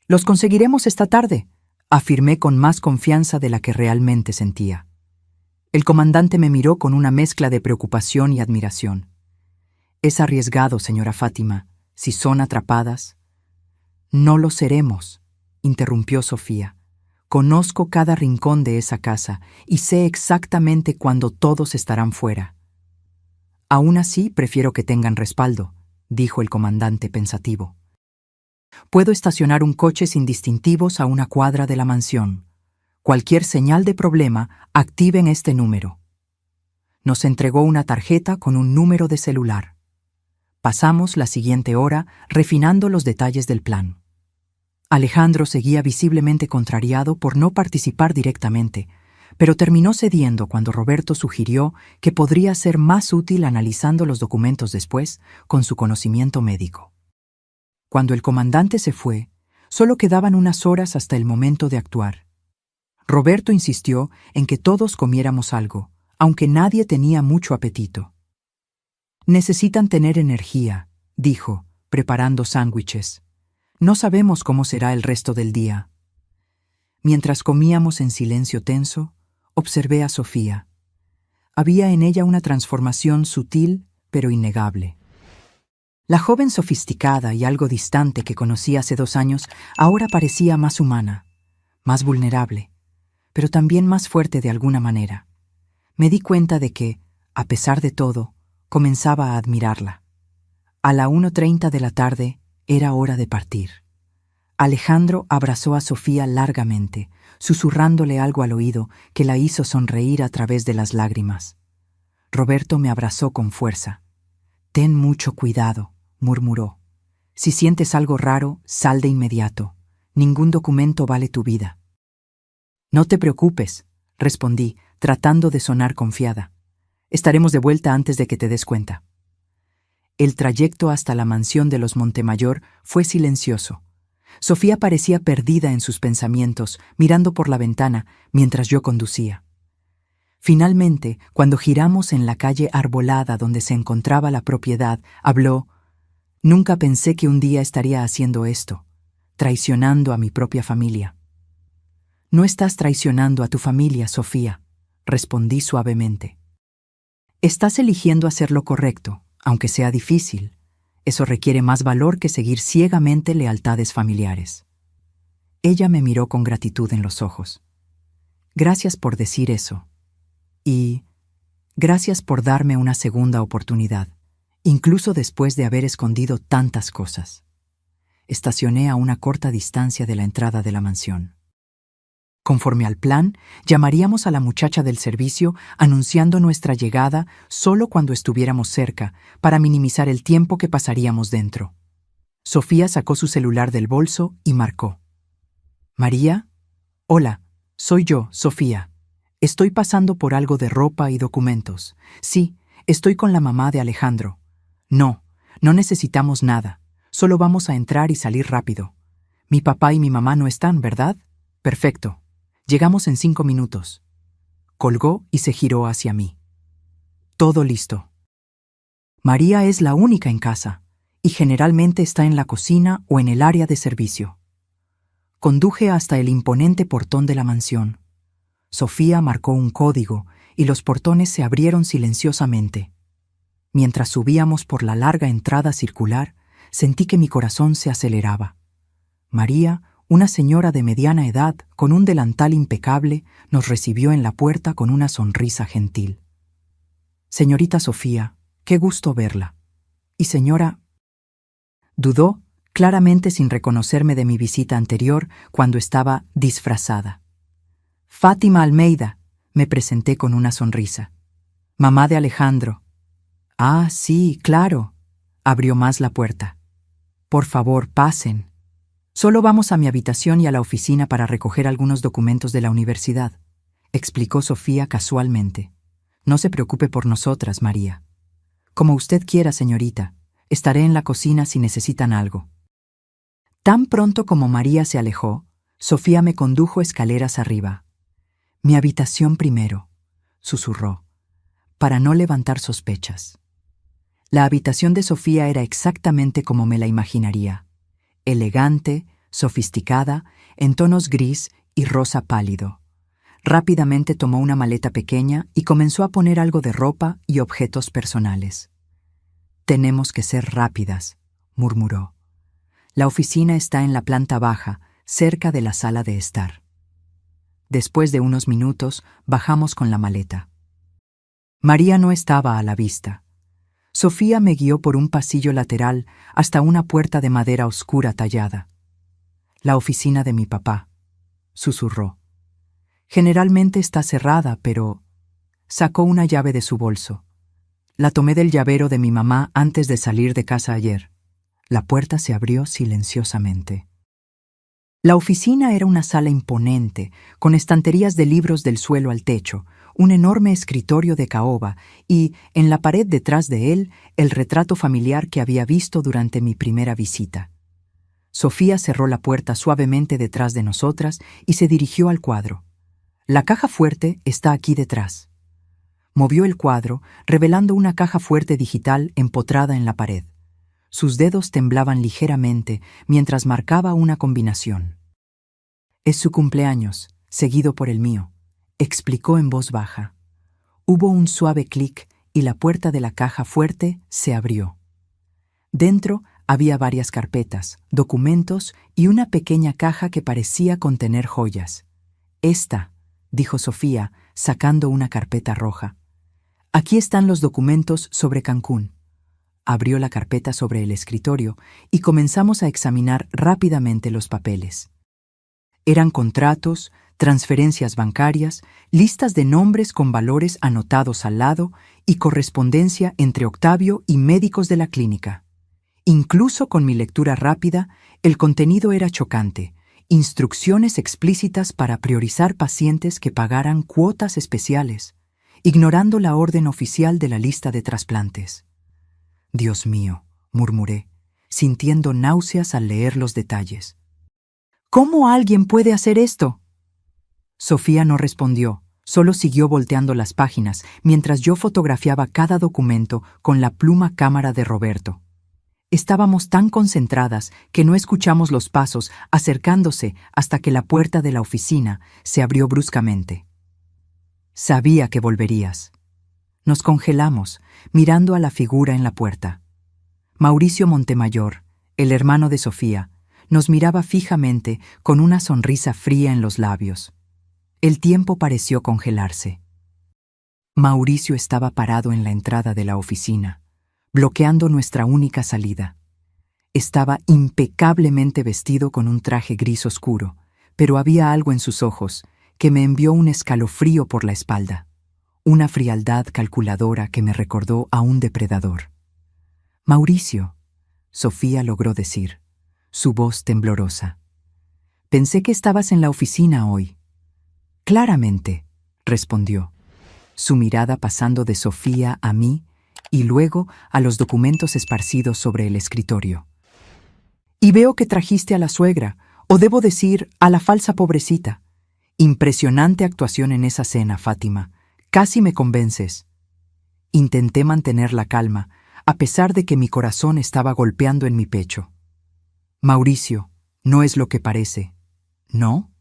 Los conseguiremos esta tarde, afirmé con más confianza de la que realmente sentía. El comandante me miró con una mezcla de preocupación y admiración. Es arriesgado, señora Fátima, si son atrapadas. No lo seremos, interrumpió Sofía. Conozco cada rincón de esa casa y sé exactamente cuándo todos estarán fuera. Aún así, prefiero que tengan respaldo, dijo el comandante pensativo. Puedo estacionar un coche sin distintivos a una cuadra de la mansión. Cualquier señal de problema, activen este número. Nos entregó una tarjeta con un número de celular. Pasamos la siguiente hora refinando los detalles del plan. Alejandro seguía visiblemente contrariado por no participar directamente, pero terminó cediendo cuando Roberto sugirió que podría ser más útil analizando los documentos después con su conocimiento médico. Cuando el comandante se fue, solo quedaban unas horas hasta el momento de actuar. Roberto insistió en que todos comiéramos algo, aunque nadie tenía mucho apetito. Necesitan tener energía, dijo, preparando sándwiches. No sabemos cómo será el resto del día. Mientras comíamos en silencio tenso, observé a Sofía. Había en ella una transformación sutil, pero innegable. La joven sofisticada y algo distante que conocí hace 2 años ahora parecía más humana, más vulnerable, pero también más fuerte de alguna manera. Me di cuenta de que, a pesar de todo, comenzaba a admirarla. A la 1:30 de la tarde era hora de partir. Alejandro abrazó a Sofía largamente, susurrándole algo al oído que la hizo sonreír a través de las lágrimas. Roberto me abrazó con fuerza. «Ten mucho cuidado», murmuró. «Si sientes algo raro, sal de inmediato. Ningún documento vale tu vida». «No te preocupes», respondí, tratando de sonar confiada. «Estaremos de vuelta antes de que te des cuenta». El trayecto hasta la mansión de los Montemayor fue silencioso. Sofía parecía perdida en sus pensamientos, mirando por la ventana mientras yo conducía. Finalmente, cuando giramos en la calle arbolada donde se encontraba la propiedad, habló: «Nunca pensé que un día estaría haciendo esto, traicionando a mi propia familia». «No estás traicionando a tu familia, Sofía», respondí suavemente. «Estás eligiendo hacer lo correcto, aunque sea difícil. Eso requiere más valor que seguir ciegamente lealtades familiares». Ella me miró con gratitud en los ojos. «Gracias por decir eso. Y gracias por darme una segunda oportunidad, incluso después de haber escondido tantas cosas». Estacioné a una corta distancia de la entrada de la mansión. Conforme al plan, llamaríamos a la muchacha del servicio anunciando nuestra llegada solo cuando estuviéramos cerca, para minimizar el tiempo que pasaríamos dentro. Sofía sacó su celular del bolso y marcó. «María, hola, soy yo, Sofía. Estoy pasando por algo de ropa y documentos. Sí, estoy con la mamá de Alejandro. No necesitamos nada. Solo vamos a entrar y salir rápido. Mi papá y mi mamá no están, ¿verdad? Perfecto. Llegamos en 5 minutos». Colgó y se giró hacia mí. «Todo listo». María es la única en casa, y generalmente está en la cocina o en el área de servicio. Conduje hasta el imponente portón de la mansión. Sofía marcó un código y los portones se abrieron silenciosamente. Mientras subíamos por la larga entrada circular, sentí que mi corazón se aceleraba. María, una señora de mediana edad, con un delantal impecable, nos recibió en la puerta con una sonrisa gentil. «Señorita Sofía, qué gusto verla. Y señora...». Dudó, claramente sin reconocerme de mi visita anterior cuando estaba disfrazada. «Fátima Almeida», me presenté con una sonrisa. «Mamá de Alejandro». «Ah, sí, claro», abrió más la puerta. «Por favor, pasen. Solo vamos a mi habitación y a la oficina para recoger algunos documentos de la universidad», explicó Sofía casualmente. «No se preocupe por nosotras, María». «Como usted quiera, señorita. Estaré en la cocina si necesitan algo». Tan pronto como María se alejó, Sofía me condujo escaleras arriba. «Mi habitación primero», susurró, para no levantar sospechas. La habitación de Sofía era exactamente como me la imaginaría. Elegante, sofisticada, en tonos gris y rosa pálido. Rápidamente tomó una maleta pequeña y comenzó a poner algo de ropa y objetos personales. «Tenemos que ser rápidas», murmuró. «La oficina está en la planta baja, cerca de la sala de estar». Después de unos minutos, bajamos con la maleta. María no estaba a la vista. Sofía me guió por un pasillo lateral hasta una puerta de madera oscura tallada. «La oficina de mi papá», susurró. «Generalmente está cerrada, pero...» Sacó una llave de su bolso. La tomé del llavero de mi mamá antes de salir de casa ayer. La puerta se abrió silenciosamente. La oficina era una sala imponente, con estanterías de libros del suelo al techo, un enorme escritorio de caoba y, en la pared detrás de él, el retrato familiar que había visto durante mi primera visita. Sofía cerró la puerta suavemente detrás de nosotras y se dirigió al cuadro. «La caja fuerte está aquí detrás». Movió el cuadro, revelando una caja fuerte digital empotrada en la pared. Sus dedos temblaban ligeramente mientras marcaba una combinación. «Es su cumpleaños, seguido por el mío», explicó en voz baja. Hubo un suave clic y la puerta de la caja fuerte se abrió. Dentro había varias carpetas, documentos y una pequeña caja que parecía contener joyas. «Esta», dijo Sofía, sacando una carpeta roja. «Aquí están los documentos sobre Cancún». Abrió la carpeta sobre el escritorio y comenzamos a examinar rápidamente los papeles. Eran contratos, transferencias bancarias, listas de nombres con valores anotados al lado y correspondencia entre Octavio y médicos de la clínica. Incluso con mi lectura rápida, el contenido era chocante. Instrucciones explícitas para priorizar pacientes que pagaran cuotas especiales, ignorando la orden oficial de la lista de trasplantes. «Dios mío», murmuré, sintiendo náuseas al leer los detalles. «¿Cómo alguien puede hacer esto?». Sofía no respondió, solo siguió volteando las páginas mientras yo fotografiaba cada documento con la pluma cámara de Roberto. Estábamos tan concentradas que no escuchamos los pasos acercándose hasta que la puerta de la oficina se abrió bruscamente. «Sabía que volverías». Nos congelamos, mirando a la figura en la puerta. Mauricio Montemayor, el hermano de Sofía, nos miraba fijamente con una sonrisa fría en los labios. El tiempo pareció congelarse. Mauricio estaba parado en la entrada de la oficina, bloqueando nuestra única salida. Estaba impecablemente vestido con un traje gris oscuro, pero había algo en sus ojos que me envió un escalofrío por la espalda, una frialdad calculadora que me recordó a un depredador. «Mauricio», Sofía logró decir, su voz temblorosa. «Pensé que estabas en la oficina hoy». «Claramente», respondió, su mirada pasando de Sofía a mí y luego a los documentos esparcidos sobre el escritorio. «Y veo que trajiste a la suegra, o debo decir, a la falsa pobrecita. Impresionante actuación en esa cena, Fátima. Casi me convences». Intenté mantener la calma, a pesar de que mi corazón estaba golpeando en mi pecho. «Mauricio, no es lo que parece». «¿No?».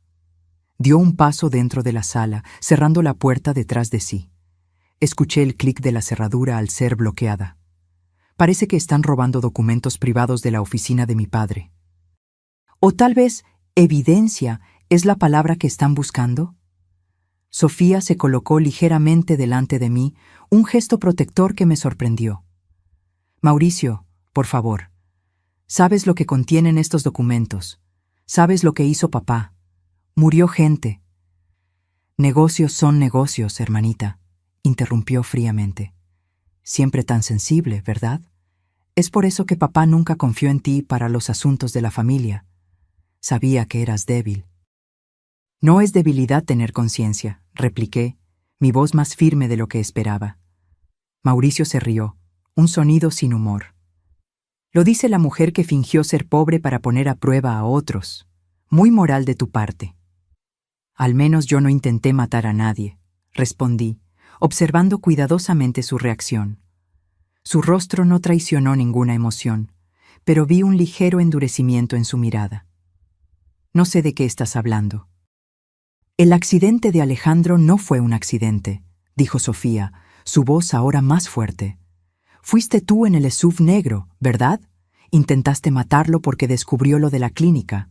Dio un paso dentro de la sala, cerrando la puerta detrás de sí. Escuché el clic de la cerradura al ser bloqueada. «Parece que están robando documentos privados de la oficina de mi padre». «O tal vez evidencia es la palabra que están buscando». Sofía se colocó ligeramente delante de mí, un gesto protector que me sorprendió. «Mauricio, por favor, sabes lo que contienen estos documentos. Sabes lo que hizo papá. Murió gente». «Negocios son negocios, hermanita», interrumpió fríamente. «Siempre tan sensible, ¿verdad? Es por eso que papá nunca confió en ti para los asuntos de la familia. Sabía que eras débil». «No es debilidad tener conciencia», repliqué, mi voz más firme de lo que esperaba. Mauricio se rió, un sonido sin humor. «Lo dice la mujer que fingió ser pobre para poner a prueba a otros. Muy moral de tu parte». «Al menos yo no intenté matar a nadie», respondí, observando cuidadosamente su reacción. Su rostro no traicionó ninguna emoción, pero vi un ligero endurecimiento en su mirada. No sé de qué estás hablando. El accidente de Alejandro no fue un accidente, dijo Sofía, su voz ahora más fuerte. Fuiste tú en el SUV negro, ¿verdad? Intentaste matarlo porque descubrió lo de la clínica.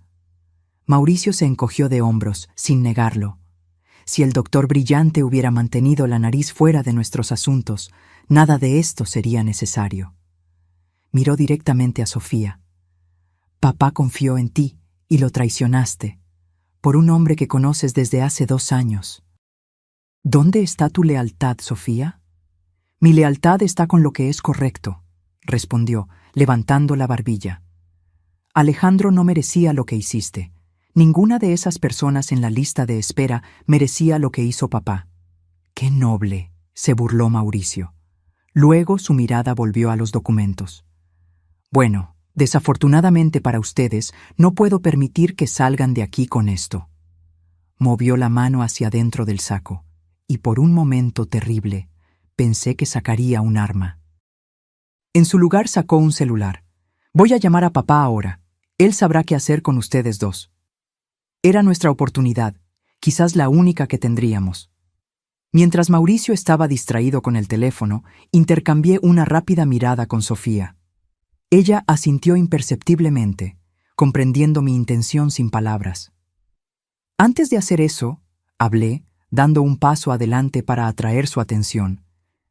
Mauricio se encogió de hombros, sin negarlo. Si el doctor Brillante hubiera mantenido la nariz fuera de nuestros asuntos, nada de esto sería necesario. Miró directamente a Sofía. Papá confió en ti y lo traicionaste, por un hombre que conoces desde hace 2 años. ¿Dónde está tu lealtad, Sofía? Mi lealtad está con lo que es correcto, respondió, levantando la barbilla. Alejandro no merecía lo que hiciste. Ninguna de esas personas en la lista de espera merecía lo que hizo papá. ¡Qué noble!, se burló Mauricio. Luego su mirada volvió a los documentos. Bueno, desafortunadamente para ustedes, no puedo permitir que salgan de aquí con esto. Movió la mano hacia dentro del saco, y por un momento terrible, pensé que sacaría un arma. En su lugar sacó un celular. Voy a llamar a papá ahora. Él sabrá qué hacer con ustedes dos. Era nuestra oportunidad, quizás la única que tendríamos. Mientras Mauricio estaba distraído con el teléfono, intercambié una rápida mirada con Sofía. Ella asintió imperceptiblemente, comprendiendo mi intención sin palabras. Antes de hacer eso, hablé, dando un paso adelante para atraer su atención.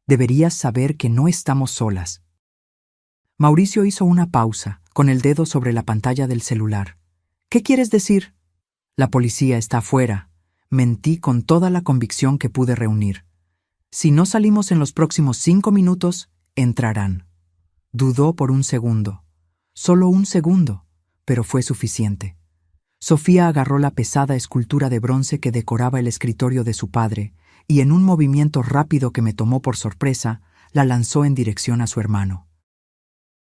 Deberías saber que no estamos solas. Mauricio hizo una pausa, con el dedo sobre la pantalla del celular. ¿Qué quieres decir? La policía está afuera. Mentí con toda la convicción que pude reunir. Si no salimos en los próximos 5 minutos, entrarán. Dudó por un segundo. Solo un segundo, pero fue suficiente. Sofía agarró la pesada escultura de bronce que decoraba el escritorio de su padre y en un movimiento rápido que me tomó por sorpresa, la lanzó en dirección a su hermano.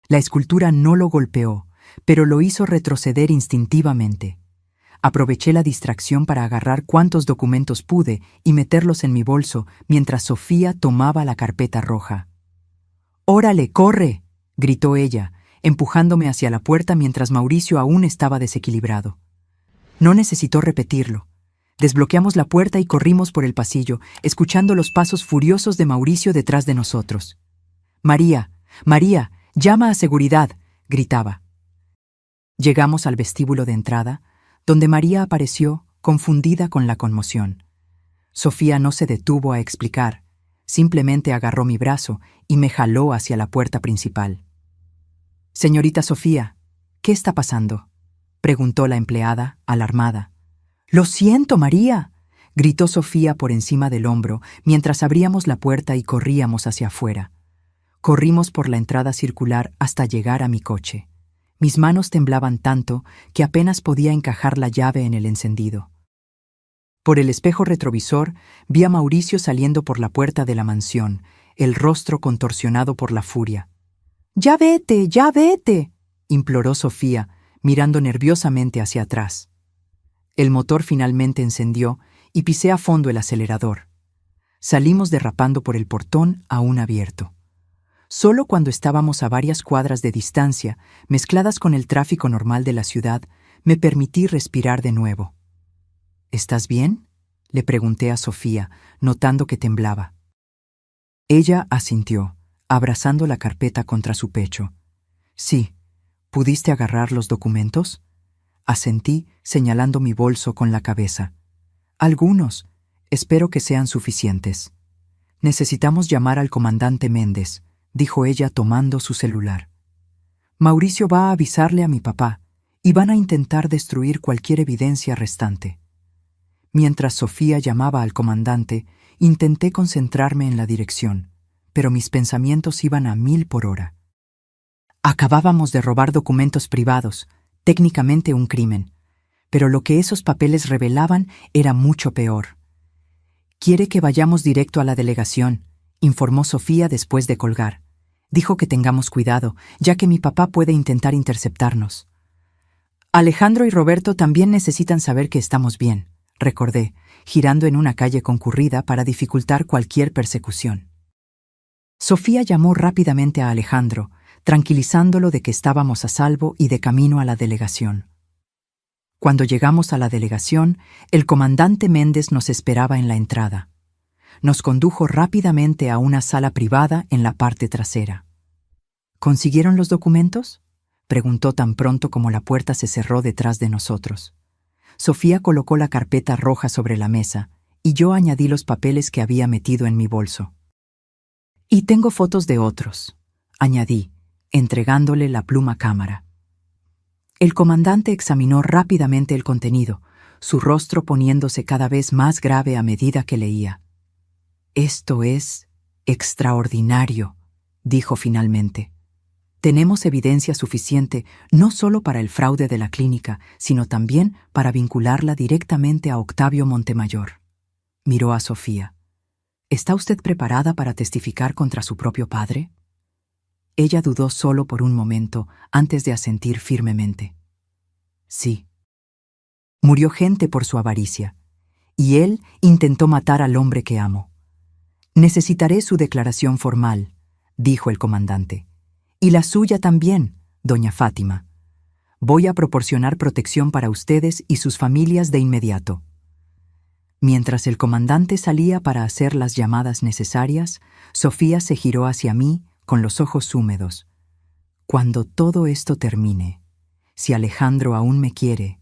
La escultura no lo golpeó, pero lo hizo retroceder instintivamente. Aproveché la distracción para agarrar cuantos documentos pude y meterlos en mi bolso mientras Sofía tomaba la carpeta roja. «¡Órale, corre!», gritó ella, empujándome hacia la puerta mientras Mauricio aún estaba desequilibrado. No necesitó repetirlo. Desbloqueamos la puerta y corrimos por el pasillo, escuchando los pasos furiosos de Mauricio detrás de nosotros. «María, María, llama a seguridad», gritaba. Llegamos al vestíbulo de entrada, donde María apareció, confundida con la conmoción. Sofía no se detuvo a explicar, simplemente agarró mi brazo y me jaló hacia la puerta principal. «Señorita Sofía, ¿qué está pasando?», preguntó la empleada, alarmada. «Lo siento, María», gritó Sofía por encima del hombro mientras abríamos la puerta y corríamos hacia afuera. Corrimos por la entrada circular hasta llegar a mi coche. Mis manos temblaban tanto que apenas podía encajar la llave en el encendido. Por el espejo retrovisor vi a Mauricio saliendo por la puerta de la mansión, el rostro contorsionado por la furia. «¡Ya vete, ya vete!», imploró Sofía, mirando nerviosamente hacia atrás. El motor finalmente encendió y pisé a fondo el acelerador. Salimos derrapando por el portón aún abierto. Solo cuando estábamos a varias cuadras de distancia, mezcladas con el tráfico normal de la ciudad, me permití respirar de nuevo. «¿Estás bien?», le pregunté a Sofía, notando que temblaba. Ella asintió, abrazando la carpeta contra su pecho. «Sí. ¿Pudiste agarrar los documentos?», asentí, señalando mi bolso con la cabeza. «Algunos. Espero que sean suficientes. Necesitamos llamar al comandante Méndez», dijo ella tomando su celular. «Mauricio va a avisarle a mi papá y van a intentar destruir cualquier evidencia restante». Mientras Sofía llamaba al comandante, intenté concentrarme en la dirección, pero mis pensamientos iban a 1000 por hora. Acabábamos de robar documentos privados, técnicamente un crimen, pero lo que esos papeles revelaban era mucho peor. «Quiere que vayamos directo a la delegación», informó Sofía después de colgar. «Dijo que tengamos cuidado, ya que mi papá puede intentar interceptarnos». «Alejandro y Roberto también necesitan saber que estamos bien», recordé, girando en una calle concurrida para dificultar cualquier persecución. Sofía llamó rápidamente a Alejandro, tranquilizándolo de que estábamos a salvo y de camino a la delegación. Cuando llegamos a la delegación, el comandante Méndez nos esperaba en la entrada. Nos condujo rápidamente a una sala privada en la parte trasera. ¿Consiguieron los documentos?, preguntó tan pronto como la puerta se cerró detrás de nosotros. Sofía colocó la carpeta roja sobre la mesa y yo añadí los papeles que había metido en mi bolso. Y tengo fotos de otros, añadí, entregándole la pluma cámara. El comandante examinó rápidamente el contenido, su rostro poniéndose cada vez más grave a medida que leía. «Esto es extraordinario», dijo finalmente. «Tenemos evidencia suficiente no solo para el fraude de la clínica, sino también para vincularla directamente a Octavio Montemayor». Miró a Sofía. «¿Está usted preparada para testificar contra su propio padre?». Ella dudó solo por un momento antes de asentir firmemente. «Sí. Murió gente por su avaricia, y él intentó matar al hombre que amo. Necesitaré su declaración formal», dijo el comandante. «Y la suya también, doña Fátima. Voy a proporcionar protección para ustedes y sus familias de inmediato». Mientras el comandante salía para hacer las llamadas necesarias, Sofía se giró hacia mí con los ojos húmedos. «Cuando todo esto termine, si Alejandro aún me quiere,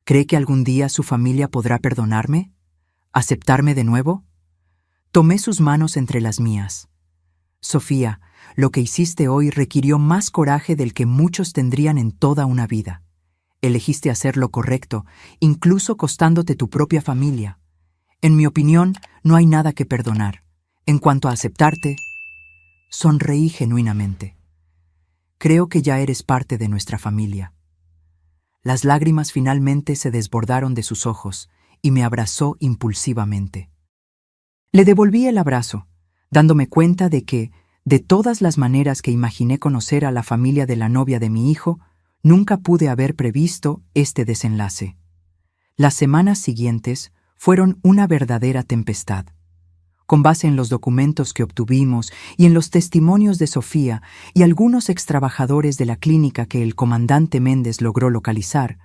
¿cree que algún día su familia podrá perdonarme? ¿Aceptarme de nuevo?». Tomé sus manos entre las mías. «Sofía, lo que hiciste hoy requirió más coraje del que muchos tendrían en toda una vida. Elegiste hacer lo correcto, incluso costándote tu propia familia. En mi opinión, no hay nada que perdonar. En cuanto a aceptarte», sonreí genuinamente. «Creo que ya eres parte de nuestra familia». Las lágrimas finalmente se desbordaron de sus ojos y me abrazó impulsivamente. Le devolví el abrazo, dándome cuenta de que, de todas las maneras que imaginé conocer a la familia de la novia de mi hijo, nunca pude haber previsto este desenlace. Las semanas siguientes fueron una verdadera tempestad. Con base en los documentos que obtuvimos y en los testimonios de Sofía y algunos extrabajadores de la clínica que el comandante Méndez logró localizar,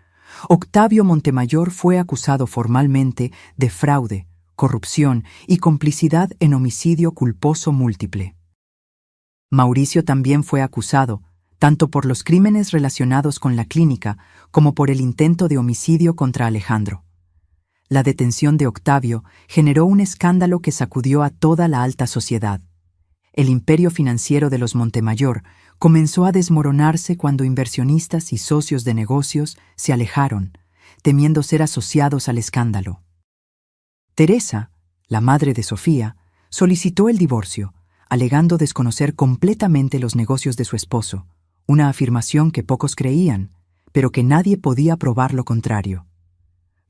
Octavio Montemayor fue acusado formalmente de fraude, corrupción y complicidad en homicidio culposo múltiple. Mauricio también fue acusado, tanto por los crímenes relacionados con la clínica como por el intento de homicidio contra Alejandro. La detención de Octavio generó un escándalo que sacudió a toda la alta sociedad. El imperio financiero de los Montemayor comenzó a desmoronarse cuando inversionistas y socios de negocios se alejaron, temiendo ser asociados al escándalo. Teresa, la madre de Sofía, solicitó el divorcio, alegando desconocer completamente los negocios de su esposo, una afirmación que pocos creían, pero que nadie podía probar lo contrario.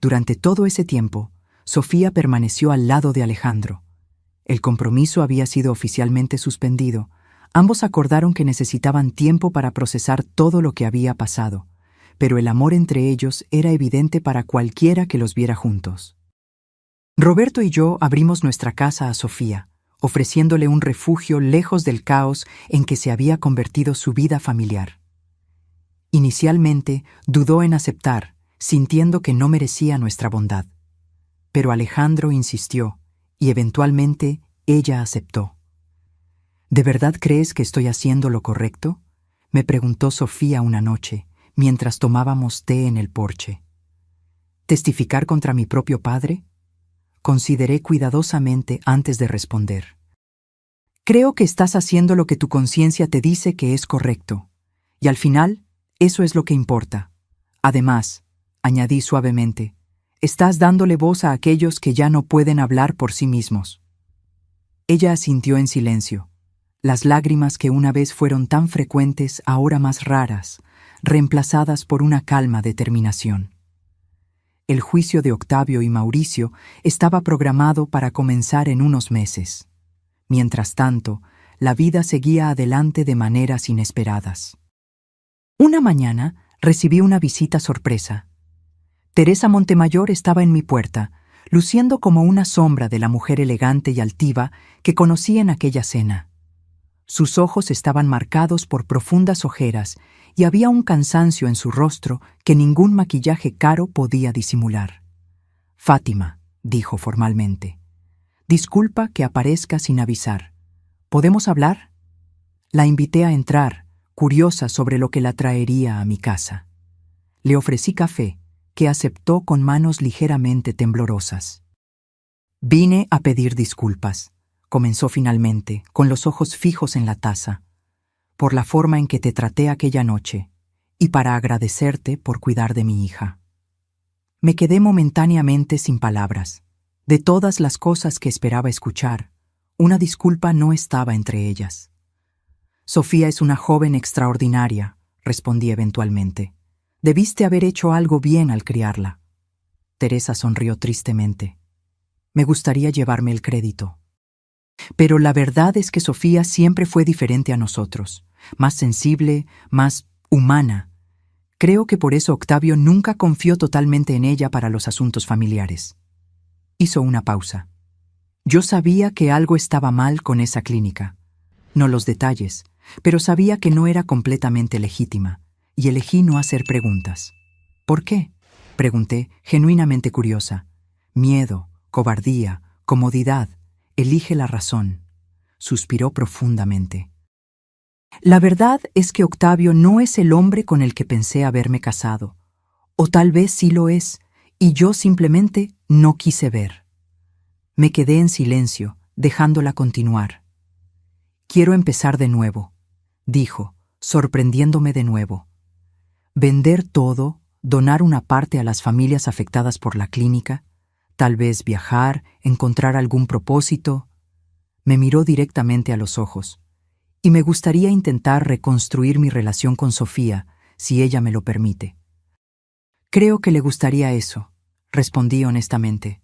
Durante todo ese tiempo, Sofía permaneció al lado de Alejandro. El compromiso había sido oficialmente suspendido. Ambos acordaron que necesitaban tiempo para procesar todo lo que había pasado, pero el amor entre ellos era evidente para cualquiera que los viera juntos. Roberto y yo abrimos nuestra casa a Sofía, ofreciéndole un refugio lejos del caos en que se había convertido su vida familiar. Inicialmente dudó en aceptar, sintiendo que no merecía nuestra bondad. Pero Alejandro insistió, y eventualmente ella aceptó. ¿De verdad crees que estoy haciendo lo correcto?, me preguntó Sofía una noche, mientras tomábamos té en el porche. ¿Testificar contra mi propio padre? Consideré cuidadosamente antes de responder. Creo que estás haciendo lo que tu conciencia te dice que es correcto, y al final, eso es lo que importa. Además, añadí suavemente, estás dándole voz a aquellos que ya no pueden hablar por sí mismos. Ella asintió en silencio. Las lágrimas que una vez fueron tan frecuentes, ahora más raras, reemplazadas por una calma determinación. El juicio de Octavio y Mauricio estaba programado para comenzar en unos meses. Mientras tanto, la vida seguía adelante de maneras inesperadas. Una mañana recibí una visita sorpresa. Teresa Montemayor estaba en mi puerta, luciendo como una sombra de la mujer elegante y altiva que conocí en aquella cena. Sus ojos estaban marcados por profundas ojeras y había un cansancio en su rostro que ningún maquillaje caro podía disimular. «Fátima», dijo formalmente, «disculpa que aparezca sin avisar. ¿Podemos hablar?» La invité a entrar, curiosa sobre lo que la traería a mi casa. Le ofrecí café, que aceptó con manos ligeramente temblorosas. «Vine a pedir disculpas», comenzó finalmente, con los ojos fijos en la taza, «por la forma en que te traté aquella noche, y para agradecerte por cuidar de mi hija». Me quedé momentáneamente sin palabras. De todas las cosas que esperaba escuchar, una disculpa no estaba entre ellas. «Sofía es una joven extraordinaria», respondí eventualmente. «Debiste haber hecho algo bien al criarla». Teresa sonrió tristemente. «Me gustaría llevarme el crédito. Pero la verdad es que Sofía siempre fue diferente a nosotros, más sensible, más humana. Creo que por eso Octavio nunca confió totalmente en ella para los asuntos familiares». Hizo una pausa. Yo sabía que algo estaba mal con esa clínica. No los detalles, pero sabía que no era completamente legítima, y elegí no hacer preguntas. «¿Por qué?», pregunté, genuinamente curiosa. «Miedo, cobardía, comodidad. Elige la razón», suspiró profundamente. «La verdad es que Octavio no es el hombre con el que pensé haberme casado. O tal vez sí lo es, y yo simplemente no quise ver». Me quedé en silencio, dejándola continuar. «Quiero empezar de nuevo», dijo, sorprendiéndome de nuevo. «Vender todo, donar una parte a las familias afectadas por la clínica, tal vez viajar, encontrar algún propósito». Me miró directamente a los ojos. «Y me gustaría intentar reconstruir mi relación con Sofía, si ella me lo permite». «Creo que le gustaría eso», respondí honestamente.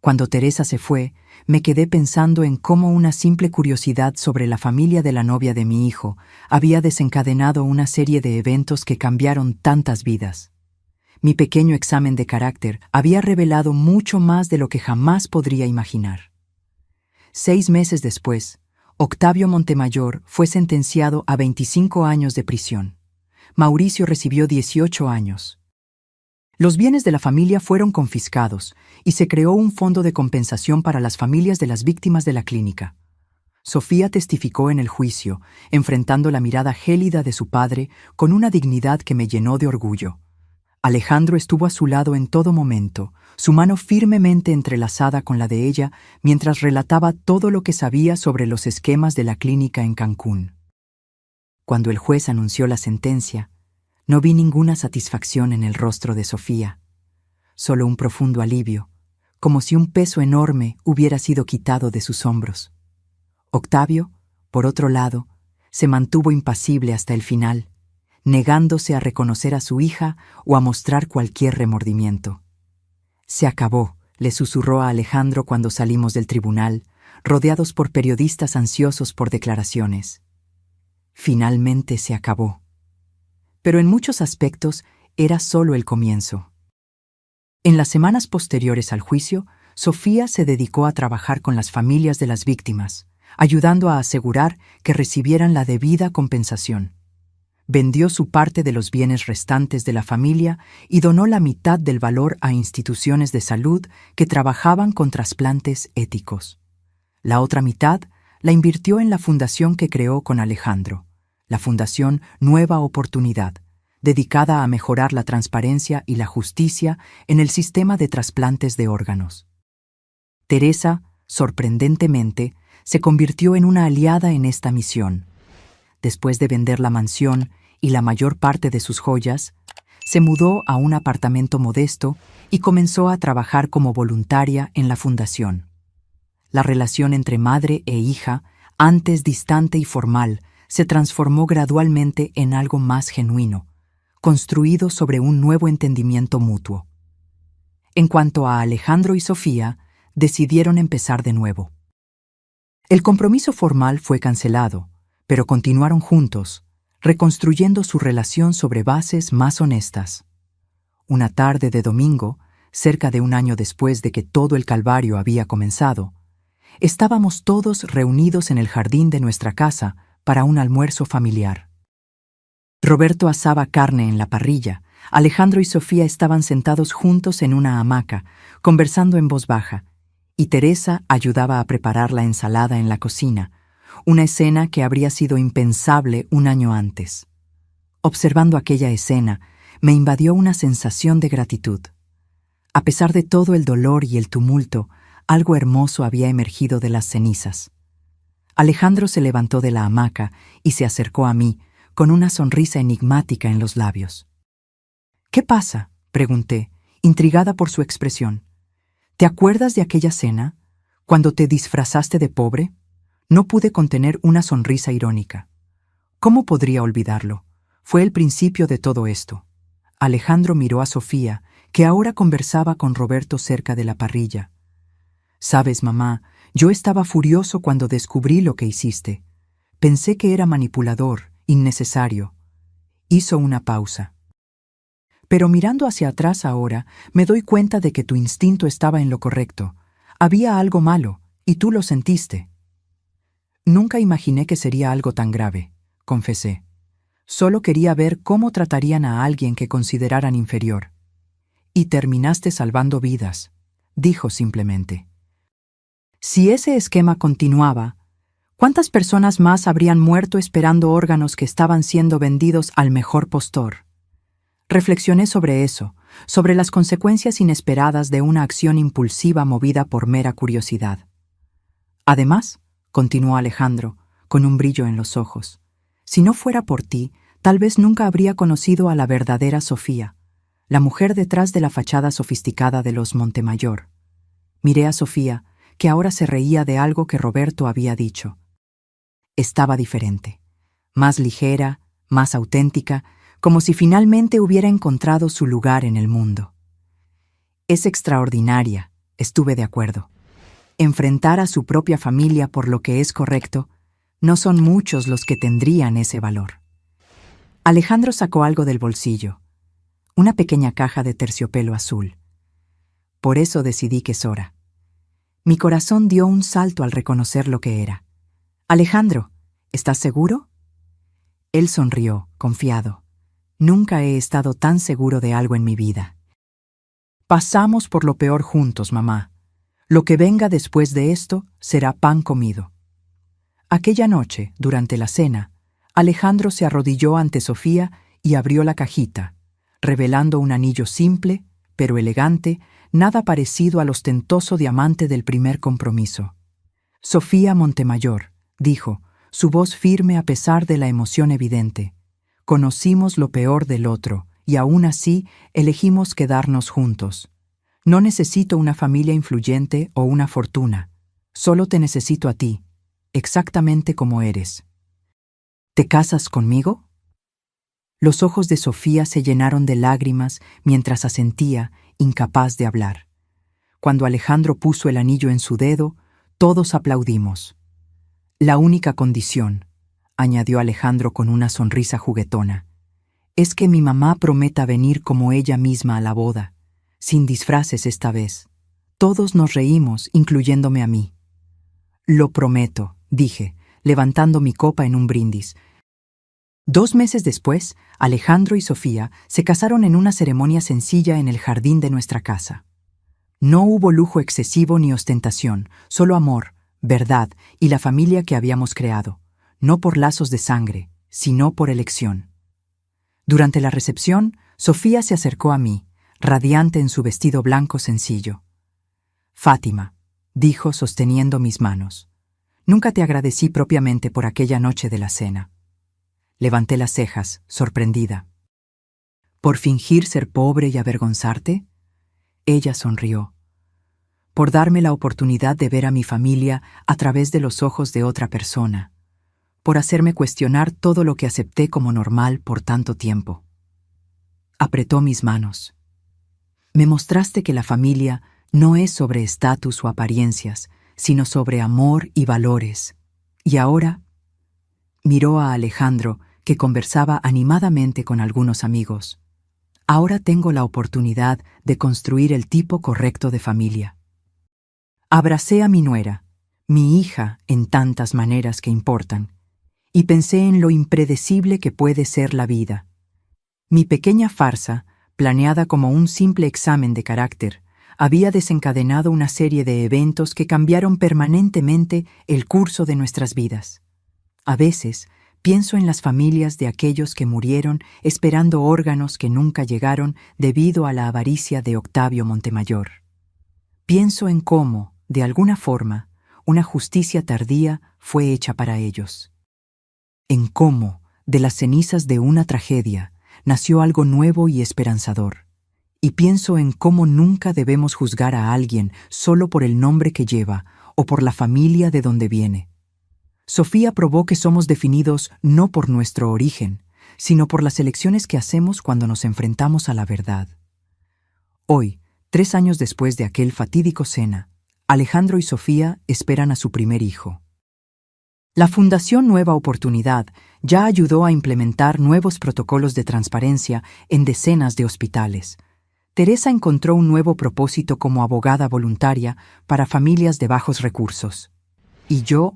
Cuando Teresa se fue, me quedé pensando en cómo una simple curiosidad sobre la familia de la novia de mi hijo había desencadenado una serie de eventos que cambiaron tantas vidas. Mi pequeño examen de carácter había revelado mucho más de lo que jamás podría imaginar. 6 meses después, Octavio Montemayor fue sentenciado a 25 años de prisión. Mauricio recibió 18 años. Los bienes de la familia fueron confiscados y se creó un fondo de compensación para las familias de las víctimas de la clínica. Sofía testificó en el juicio, enfrentando la mirada gélida de su padre con una dignidad que me llenó de orgullo. Alejandro estuvo a su lado en todo momento, su mano firmemente entrelazada con la de ella mientras relataba todo lo que sabía sobre los esquemas de la clínica en Cancún. Cuando el juez anunció la sentencia, no vi ninguna satisfacción en el rostro de Sofía, solo un profundo alivio, como si un peso enorme hubiera sido quitado de sus hombros. Octavio, por otro lado, se mantuvo impasible hasta el final, negándose a reconocer a su hija o a mostrar cualquier remordimiento. «Se acabó», le susurró a Alejandro cuando salimos del tribunal, rodeados por periodistas ansiosos por declaraciones. Finalmente se acabó. Pero en muchos aspectos era solo el comienzo. En las semanas posteriores al juicio, Sofía se dedicó a trabajar con las familias de las víctimas, ayudando a asegurar que recibieran la debida compensación. Vendió su parte de los bienes restantes de la familia y donó la mitad del valor a instituciones de salud que trabajaban con trasplantes éticos. La otra mitad la invirtió en la fundación que creó con Alejandro, la Fundación Nueva Oportunidad, dedicada a mejorar la transparencia y la justicia en el sistema de trasplantes de órganos. Teresa, sorprendentemente, se convirtió en una aliada en esta misión. Después de vender la mansión y la mayor parte de sus joyas, se mudó a un apartamento modesto y comenzó a trabajar como voluntaria en la fundación. La relación entre madre e hija, antes distante y formal, se transformó gradualmente en algo más genuino, construido sobre un nuevo entendimiento mutuo. En cuanto a Alejandro y Sofía, decidieron empezar de nuevo. El compromiso formal fue cancelado, pero continuaron juntos, reconstruyendo su relación sobre bases más honestas. Una tarde de domingo, cerca de un año después de que todo el calvario había comenzado, estábamos todos reunidos en el jardín de nuestra casa para un almuerzo familiar. Roberto asaba carne en la parrilla, Alejandro y Sofía estaban sentados juntos en una hamaca, conversando en voz baja, y Teresa ayudaba a preparar la ensalada en la cocina, una escena que habría sido impensable un año antes. Observando aquella escena, me invadió una sensación de gratitud. A pesar de todo el dolor y el tumulto, algo hermoso había emergido de las cenizas. Alejandro se levantó de la hamaca y se acercó a mí, con una sonrisa enigmática en los labios. «¿Qué pasa?», pregunté, intrigada por su expresión. «¿Te acuerdas de aquella cena, cuando te disfrazaste de pobre?». No pude contener una sonrisa irónica. ¿Cómo podría olvidarlo? Fue el principio de todo esto. Alejandro miró a Sofía, que ahora conversaba con Roberto cerca de la parrilla. «Sabes, mamá, yo estaba furioso cuando descubrí lo que hiciste. Pensé que era manipulador, innecesario». Hizo una pausa. «Pero mirando hacia atrás ahora, me doy cuenta de que tu instinto estaba en lo correcto. Había algo malo, y tú lo sentiste». «Nunca imaginé que sería algo tan grave», confesé. «Solo quería ver cómo tratarían a alguien que consideraran inferior». «Y terminaste salvando vidas», dijo simplemente. Si ese esquema continuaba, ¿cuántas personas más habrían muerto esperando órganos que estaban siendo vendidos al mejor postor? Reflexioné sobre eso, sobre las consecuencias inesperadas de una acción impulsiva movida por mera curiosidad. «Además», continuó Alejandro, con un brillo en los ojos, «si no fuera por ti, tal vez nunca habría conocido a la verdadera Sofía, la mujer detrás de la fachada sofisticada de los Montemayor». Miré a Sofía, que ahora se reía de algo que Roberto había dicho. Estaba diferente, más ligera, más auténtica, como si finalmente hubiera encontrado su lugar en el mundo. «Es extraordinaria», estuve de acuerdo. Enfrentar a su propia familia por lo que es correcto, no son muchos los que tendrían ese valor. Alejandro sacó algo del bolsillo, una pequeña caja de terciopelo azul. Por eso decidí que es hora. Mi corazón dio un salto al reconocer lo que era. «Alejandro, ¿estás seguro?». Él sonrió, confiado. Nunca he estado tan seguro de algo en mi vida. «Pasamos por lo peor juntos, mamá. Lo que venga después de esto será pan comido». Aquella noche, durante la cena, Alejandro se arrodilló ante Sofía y abrió la cajita, revelando un anillo simple, pero elegante, nada parecido al ostentoso diamante del primer compromiso. «Sofía Montemayor», dijo, su voz firme a pesar de la emoción evidente. «Conocimos lo peor del otro, y aún así elegimos quedarnos juntos. No necesito una familia influyente o una fortuna. Solo te necesito a ti, exactamente como eres. ¿Te casas conmigo?». Los ojos de Sofía se llenaron de lágrimas mientras asentía, incapaz de hablar. Cuando Alejandro puso el anillo en su dedo, todos aplaudimos. «La única condición», añadió Alejandro con una sonrisa juguetona, «es que mi mamá prometa venir como ella misma a la boda, sin disfraces esta vez». Todos nos reímos, incluyéndome a mí. «Lo prometo», dije, levantando mi copa en un brindis. 2 meses después, Alejandro y Sofía se casaron en una ceremonia sencilla en el jardín de nuestra casa. No hubo lujo excesivo ni ostentación, solo amor, verdad y la familia que habíamos creado, no por lazos de sangre, sino por elección. Durante la recepción, Sofía se acercó a mí, radiante en su vestido blanco sencillo. «Fátima», dijo sosteniendo mis manos, «nunca te agradecí propiamente por aquella noche de la cena». Levanté las cejas, sorprendida. «¿Por fingir ser pobre y avergonzarte?». Ella sonrió. «Por darme la oportunidad de ver a mi familia a través de los ojos de otra persona. Por hacerme cuestionar todo lo que acepté como normal por tanto tiempo». Apretó mis manos. «Me mostraste que la familia no es sobre estatus o apariencias, sino sobre amor y valores. Y ahora…». Miró a Alejandro, que conversaba animadamente con algunos amigos. Ahora tengo la oportunidad de construir el tipo correcto de familia. Abracé a mi nuera, mi hija en tantas maneras que importan, y pensé en lo impredecible que puede ser la vida. Mi pequeña farsa, planeada como un simple examen de carácter, había desencadenado una serie de eventos que cambiaron permanentemente el curso de nuestras vidas. A veces, pienso en las familias de aquellos que murieron esperando órganos que nunca llegaron debido a la avaricia de Octavio Montemayor. Pienso en cómo, de alguna forma, una justicia tardía fue hecha para ellos. En cómo, de las cenizas de una tragedia, nació algo nuevo y esperanzador. Y pienso en cómo nunca debemos juzgar a alguien solo por el nombre que lleva o por la familia de donde viene. Sofía probó que somos definidos no por nuestro origen, sino por las elecciones que hacemos cuando nos enfrentamos a la verdad. Hoy, 3 años después de aquel fatídico cena, Alejandro y Sofía esperan a su primer hijo. La Fundación Nueva Oportunidad ya ayudó a implementar nuevos protocolos de transparencia en decenas de hospitales. Teresa encontró un nuevo propósito como abogada voluntaria para familias de bajos recursos. Y yo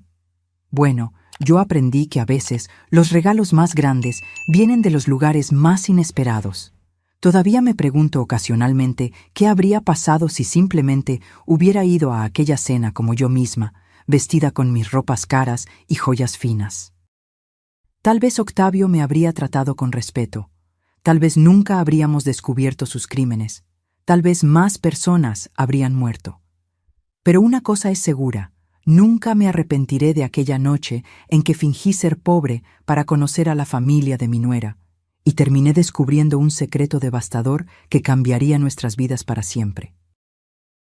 aprendí que a veces los regalos más grandes vienen de los lugares más inesperados. Todavía me pregunto ocasionalmente qué habría pasado si simplemente hubiera ido a aquella cena como yo misma, vestida con mis ropas caras y joyas finas. Tal vez Octavio me habría tratado con respeto. Tal vez nunca habríamos descubierto sus crímenes. Tal vez más personas habrían muerto. Pero una cosa es segura. Nunca me arrepentiré de aquella noche en que fingí ser pobre para conocer a la familia de mi nuera, y terminé descubriendo un secreto devastador que cambiaría nuestras vidas para siempre.